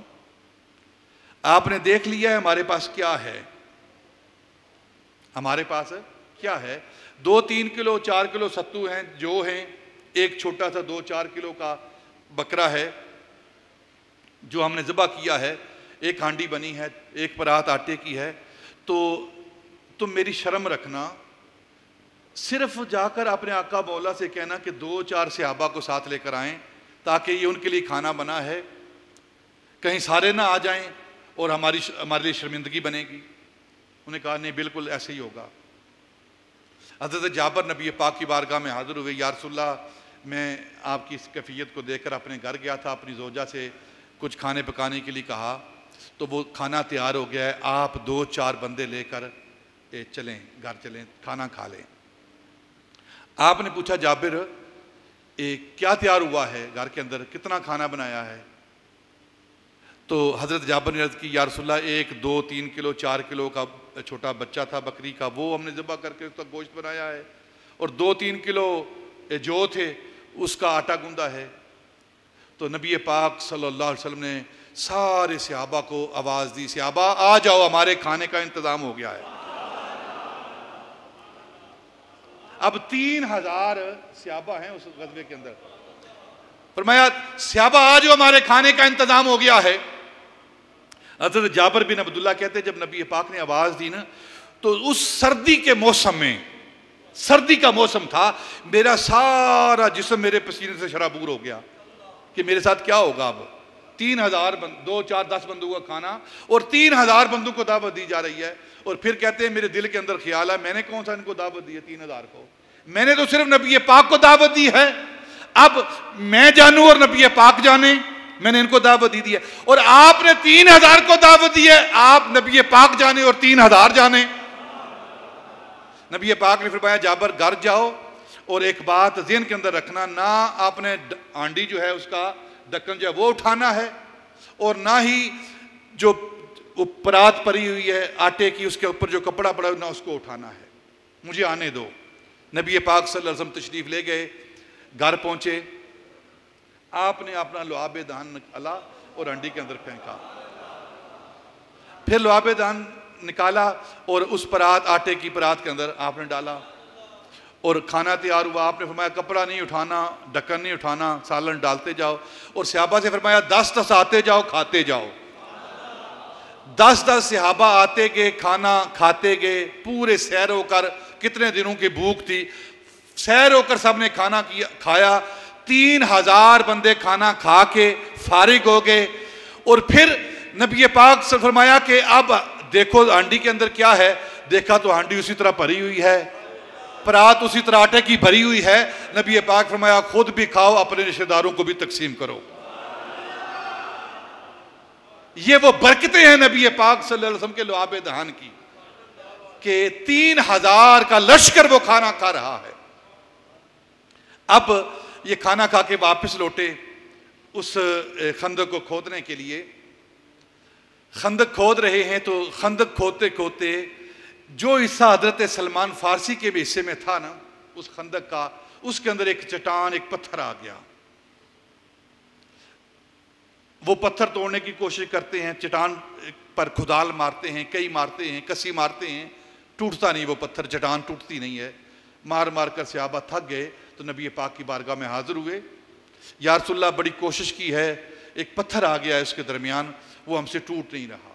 آپ نے دیکھ لیا ہے ہمارے پاس کیا ہے، ہمارے پاس کیا ہے، 2-3 کلو 4 کلو ستو ہیں، جو ہیں، ایک چھوٹا سا 2-4 کلو کا بکرا ہے جو ہم نے ذبح کیا ہے، ایک ہانڈی بنی ہے، ایک پرات آٹے کی ہے، تو تم میری شرم رکھنا، صرف جا کر اپنے آقا مولا سے کہنا کہ 2-4 صحابہ کو ساتھ لے کر آئیں تاکہ یہ ان کے لیے کھانا بنا ہے، کہیں سارے نہ آ جائیں اور ہمارے لیے شرمندگی بنے گی۔ انہوں نے کہا نہیں بالکل ایسے ہی ہوگا۔ حضرت جابر نبی پاک کی بارگاہ میں حاضر ہوئے، یا رسول اللہ میں آپ کی اس کیفیت کو دیکھ کر اپنے گھر گیا تھا، اپنی زوجہ سے کچھ کھانے پکانے کے لیے کہا تو وہ کھانا تیار ہو گیا ہے، آپ 2-4 بندے لے کر چلیں، گھر چلیں، کھانا کھا لیں۔ آپ نے پوچھا جابر کیا تیار ہوا ہے گھر کے اندر، کتنا کھانا بنایا ہے؟ تو حضرت جابر نے عرض کی یا رسول اللہ 1-2-3 کلو 4 کلو کا چھوٹا بچہ تھا بکری کا، وہ ہم نے ذبح کر کے اس کا گوشت بنایا ہے، اور 2-3 کلو جو تھے اس کا آٹا گوندا ہے۔ تو نبی پاک صلی اللہ علیہ وسلم نے سارے صحابہ کو آواز دی، صحابہ آ جاؤ، ہمارے کھانے کا انتظام ہو گیا ہے۔ اب 3000 صحابہ ہیں اس غزوے کے اندر، فرمایا صحابہ آ جاؤ، ہمارے کھانے کا انتظام ہو گیا ہے۔ حضرت جابر بن عبداللہ کہتے ہیں جب نبی پاک نے آواز دی نا، تو اس سردی کے موسم میں، سردی کا موسم تھا، میرا سارا جسم میرے پسینے سے شرابور ہو گیا کہ میرے ساتھ کیا ہوگا۔ اب 3000 2-4-10 بندوں کا کھانا اور 3000 بندوں کو دعوت دی جا رہی ہے، اور پھر کہتے ہیں میرے دل کے اندر خیال ہے میں نے کون سا ان کو دعوت دی ہے 3000 کو، میں نے تو صرف نبی پاک کو دعوت دی ہے، اب میں جانوں اور نبی پاک جانے، میں نے ان کو دعوت دی ہے، اور آپ نے 3000 کو دعوت دی ہے، آپ نبی پاک جانے اور 3000 جانے۔ نبی پاک نے فرمایا جابر گھر جاؤ، اور ایک بات ذہن کے اندر رکھنا، نہ آپ نے ہانڈی جو ہے اس کا ڈھکن جو ہے وہ اٹھانا ہے، اور نہ ہی جو پرات پڑی ہوئی ہے آٹے کی اس کے اوپر جو کپڑا پڑا نہ اس کو اٹھانا ہے، مجھے آنے دو۔ نبی پاک صلی اللہ علیہ وسلم تشریف لے گئے، گھر پہنچے، آپ نے اپنا لعاب دہن نکالا اور ہانڈی کے اندر پھینکا، پھر لعاب دہن نکالا اور اس پرات آٹے کی پرات کے اندر آپ نے ڈالا، اور کھانا تیار ہوا۔ آپ نے فرمایا کپڑا نہیں اٹھانا، ڈھکن نہیں اٹھانا، سالن ڈالتے جاؤ، اور صحابہ سے فرمایا 10 آتے جاؤ کھاتے جاؤ۔ 10 صحابہ آتے گئے، کھانا کھاتے گئے، پورے سیر ہو کر، کتنے دنوں کی بھوک تھی، سیر ہو کر سب نے کھانا کھایا، 3000 بندے کھانا کھا کے فارغ ہو گئے، اور پھر نبی پاک سے فرمایا کہ اب دیکھو ہانڈی کے اندر کیا ہے، دیکھا تو ہانڈی اسی طرح بھری ہوئی ہے، پرات اسی طرح آٹے کی بھری ہوئی ہے۔ نبی پاک فرمایا خود بھی کھاؤ، اپنے رشتہ داروں کو بھی تقسیم کرو۔ یہ وہ برکتیں ہیں نبی پاک صلی اللہ علیہ وسلم کے لعاب دہن کی کہ 3000 کا لشکر وہ کھانا کھا رہا ہے۔ اب یہ کھانا کھا کے واپس لوٹے اس خندق کو کھودنے کے لیے، خندق کھود رہے ہیں، تو خندق کھودتے کھودتے جو حصہ حضرت سلمان فارسی کے بھی حصے میں تھا نا اس خندق کا، اس کے اندر ایک چٹان، ایک پتھر آ گیا، وہ پتھر توڑنے کی کوشش کرتے ہیں، چٹان پر کھدال مارتے ہیں، کئی مارتے ہیں، کسی مارتے ہیں، ٹوٹتا نہیں وہ پتھر، چٹان ٹوٹتی نہیں ہے۔ مار مار کر صحابہ تھک گئے تو نبی پاک کی بارگاہ میں حاضر ہوئے، یا رسول اللہ بڑی کوشش کی ہے، ایک پتھر آ گیا ہے اس کے درمیان، وہ ہم سے ٹوٹ نہیں رہا۔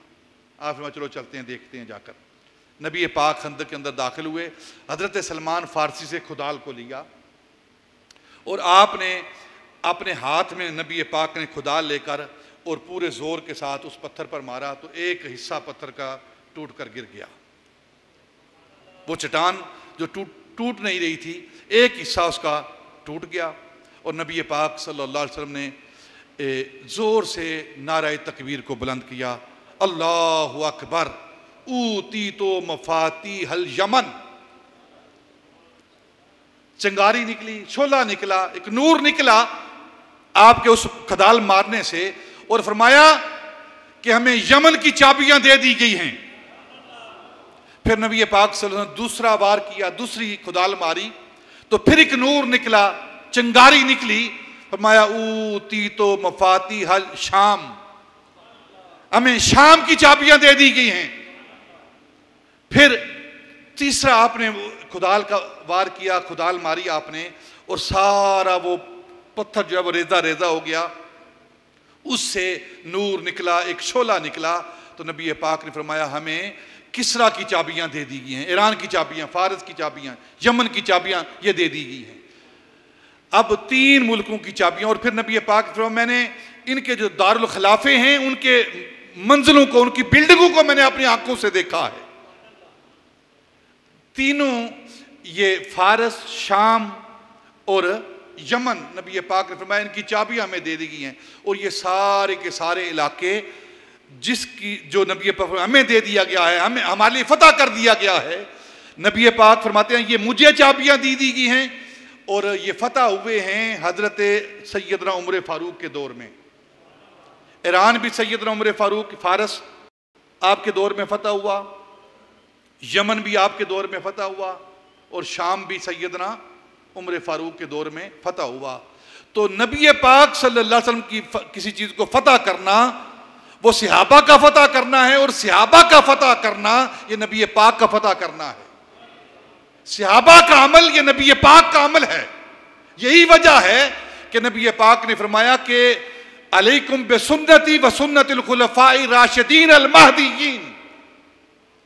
آپ فرمایا چلو چلتے ہیں، دیکھتے ہیں جا کر۔ نبی پاک خندق کے اندر داخل ہوئے، حضرت سلمان فارسی سے کھدال کو لیا اور آپ نے اپنے ہاتھ میں نبی پاک نے کھدال لے کر اور پورے زور کے ساتھ اس پتھر پر مارا تو ایک حصہ پتھر کا ٹوٹ کر گر گیا۔ وہ چٹان جو ٹوٹ نہیں رہی تھی، ایک حصہ اس کا ٹوٹ گیا، اور نبی پاک صلی اللہ علیہ وسلم نے زور سے نعرہ تکبیر کو بلند کیا، اللہ اکبر، اوتیتو مفاتیح الیمن۔ چنگاری نکلی، شعلہ نکلا، ایک نور نکلا آپ کے اس کھدال مارنے سے، اور فرمایا کہ ہمیں یمن کی چابیاں دے دی گئی ہیں۔ پھر نبی پاک صلی اللہ علیہ وسلم دوسرا وار کیا، دوسری کھدال ماری تو پھر ایک نور نکلا، چنگاری نکلی، فرمایا اوتیتو مفاتیح الشام، ہمیں شام کی چابیاں دے دی گئی ہیں۔ پھر تیسرا آپ نے کھدال کا وار کیا، کھدال ماری آپ نے، اور سارا وہ پتھر جو ہے وہ ریزہ ریزہ ہو گیا، اس سے نور نکلا، ایک شعلہ نکلا، تو نبی پاک نے فرمایا ہمیں کسرا کی چابیاں دے دی گئی ہیں، ایران کی چابیاں، فارس کی چابیاں، یمن کی چابیاں یہ دے دی گئی ہیں۔ اب 3 ملکوں کی چابیاں، اور پھر نبی پاک نے فرمایا میں نے ان کے جو دارالخلافے ہیں ان کے منزلوں کو، ان کی بلڈنگوں کو میں نے اپنی آنکھوں سے دیکھا ہے۔ تینوں یہ فارس، شام اور یمن، نبی پاک نے فرمایا ان کی چابیاں ہمیں دے دی گئی ہیں، اور یہ سارے کے سارے علاقے جس کی جو نبی پاک ہمیں دے دیا گیا ہے، ہمیں ہمارے لیے فتح کر دیا گیا ہے۔ نبی پاک فرماتے ہیں یہ مجھے چابیاں دی گئی ہیں، اور یہ فتح ہوئے ہیں حضرت سیدنا عمر فاروق کے دور میں۔ ایران بھی سیدنا عمر فاروق، فارس آپ کے دور میں فتح ہوا، یمن بھی آپ کے دور میں فتح ہوا، اور شام بھی سیدنا عمر فاروق کے دور میں فتح ہوا۔ تو نبی پاک صلی اللہ علیہ وسلم کی کسی چیز کو فتح کرنا وہ صحابہ کا فتح کرنا ہے، اور صحابہ کا فتح کرنا یہ نبی پاک کا فتح کرنا ہے۔ صحابہ کا عمل یہ نبی پاک کا عمل ہے۔ یہی وجہ ہے کہ نبی پاک نے فرمایا کہ علیکم بسنتی و سنت الخلفاء الراشدین المہدیین،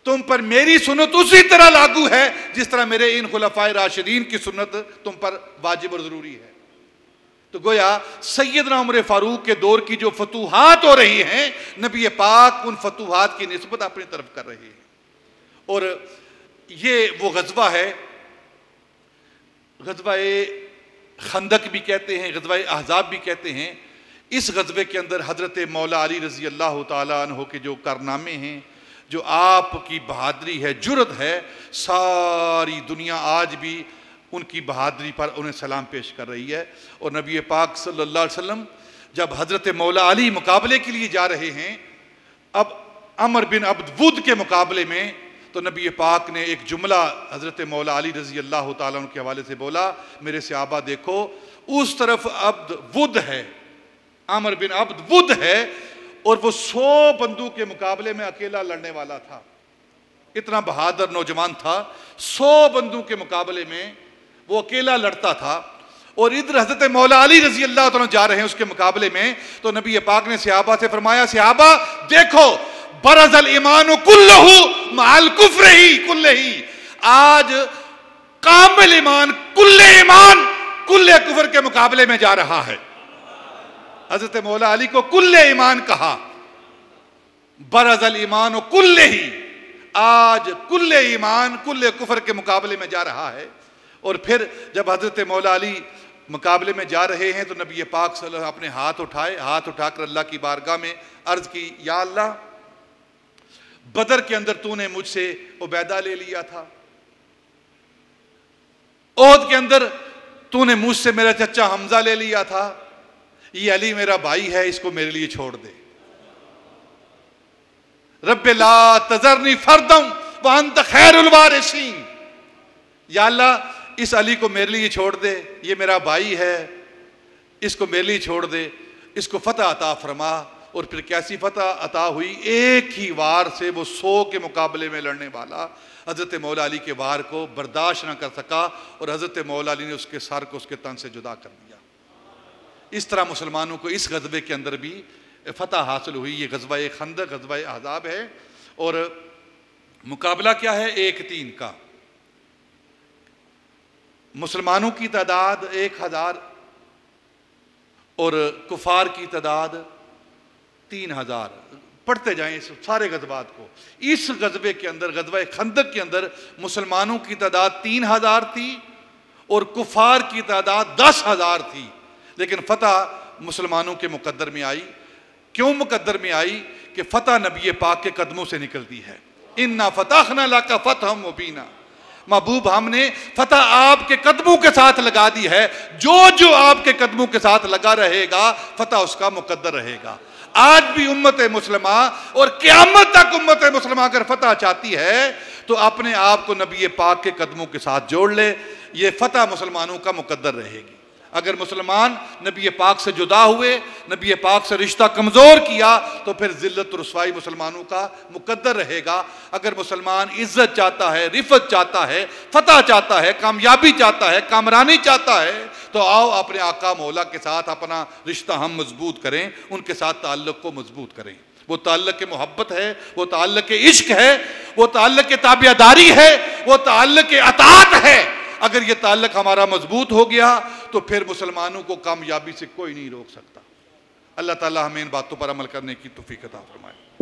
تم پر میری سنت اسی طرح لاگو ہے جس طرح میرے ان خلفاء راشدین کی سنت تم پر واجب اور ضروری ہے۔ تو گویا سیدنا عمر فاروق کے دور کی جو فتوحات ہو رہی ہیں، نبی پاک ان فتوحات کی نسبت اپنی طرف کر رہے ہیں۔ اور یہ وہ غزوہ ہے، غزوہ خندق بھی کہتے ہیں، غزوہ احزاب بھی کہتے ہیں۔ اس غزوے کے اندر حضرت مولا علی رضی اللہ تعالیٰ عنہ کے جو کارنامے ہیں، جو آپ کی بہادری ہے، جرت ہے، ساری دنیا آج بھی ان کی بہادری پر انہیں سلام پیش کر رہی ہے۔ اور نبی پاک صلی اللہ علیہ وسلم جب حضرت مولا علی مقابلے کے لیے جا رہے ہیں، اب عمر بن عبد ود کے مقابلے میں، تو نبی پاک نے ایک جملہ حضرت مولا علی رضی اللہ تعالیٰ عنہ کے حوالے سے بولا، میرے صحابہ دیکھو اس طرف عبد ود ہے، عمر بن عبد ود ہے، اور وہ 100 بندوں کے مقابلے میں اکیلا لڑنے والا تھا، اتنا بہادر نوجوان تھا، 100 بندوں کے مقابلے میں وہ اکیلا لڑتا تھا۔ اور ادھر حضرت مولا علی رضی اللہ تعالیٰ جا رہے ہیں اس کے مقابلے میں، تو نبی پاک نے صحابہ سے فرمایا صحابہ دیکھو برز الایمان کلہ مع الکفر ہی کلہ ہی، آج کامل ایمان کل کفر کے مقابلے میں جا رہا ہے۔ حضرت مولا علی کو کل ایمان کہا، برز الایمان کلہ ہی، آج کل ایمان کل کفر کے مقابلے میں جا رہا ہے۔ اور پھر جب حضرت مولا علی مقابلے میں جا رہے ہیں تو نبی پاک صلی اللہ علیہ وسلم اپنے ہاتھ اٹھائے، ہاتھ اٹھا کر اللہ کی بارگاہ میں عرض کی، یا اللہ بدر کے اندر تو نے مجھ سے عبیدہ لے لیا تھا، احد کے اندر تو نے مجھ سے میرا چچا حمزہ لے لیا تھا، یہ علی میرا بھائی ہے، اس کو میرے لیے چھوڑ دے۔ رب لا تذرنی فردم وانت خیر الوارثین، یا اللہ اس علی کو میرے لیے چھوڑ دے، یہ میرا بھائی ہے، اس کو میرے لیے چھوڑ دے، اس کو فتح عطا فرما۔ اور پھر کیسی فتح عطا ہوئی، ایک ہی وار سے وہ 100 کے مقابلے میں لڑنے والا حضرت مولا علی کے وار کو برداشت نہ کر سکا اور حضرت مولا علی نے اس کے سر کو اس کے تن سے جدا کر دیا۔ اس طرح مسلمانوں کو اس غزوے کے اندر بھی فتح حاصل ہوئی۔ یہ غزوہ خندق، غزوہ احزاب ہے، اور مقابلہ کیا ہے؟ 1-3 کا۔ مسلمانوں کی تعداد 1000 اور کفار کی تعداد 3000۔ پڑھتے جائیں اس سارے غزوات کو۔ اس غزوے کے اندر، غزوہ خندق کے اندر، مسلمانوں کی تعداد 3000 تھی اور کفار کی تعداد 10,000 تھی، لیکن فتح مسلمانوں کے مقدر میں آئی۔ کیوں مقدر میں آئی؟ کہ فتح نبی پاک کے قدموں سے نکلتی ہے۔ اِنَّا فَتَحْنَا لَكَ فَتْحًا مُبِينًا، محبوب ہم نے فتح آپ کے قدموں کے ساتھ لگا دی ہے، جو آپ کے قدموں کے ساتھ لگا رہے گا فتح اس کا مقدر رہے گا۔ آج بھی امت مسلمہ اور قیامت تک امت مسلمہ اگر فتح چاہتی ہے تو اپنے آپ کو نبی پاک کے قدموں کے ساتھ جوڑ لے، یہ فتح مسلمانوں کا مقدر رہے گی۔ اگر مسلمان نبی پاک سے جدا ہوئے، نبی پاک سے رشتہ کمزور کیا، تو پھر ذلت و رسوائی مسلمانوں کا مقدر رہے گا۔ اگر مسلمان عزت چاہتا ہے، رفعت چاہتا ہے، فتح چاہتا ہے، کامیابی چاہتا ہے، کامرانی چاہتا ہے، تو آؤ اپنے آقا مولا کے ساتھ اپنا رشتہ ہم مضبوط کریں، ان کے ساتھ تعلق کو مضبوط کریں۔ وہ تعلق محبت ہے، وہ تعلق عشق ہے، وہ تعلق تابعداری ہے، وہ تعلق اطاعت ہے۔ اگر یہ تعلق ہمارا مضبوط ہو گیا تو پھر مسلمانوں کو کامیابی سے کوئی نہیں روک سکتا۔ اللہ تعالی ہمیں ان باتوں پر عمل کرنے کی توفیق عطا فرمائے۔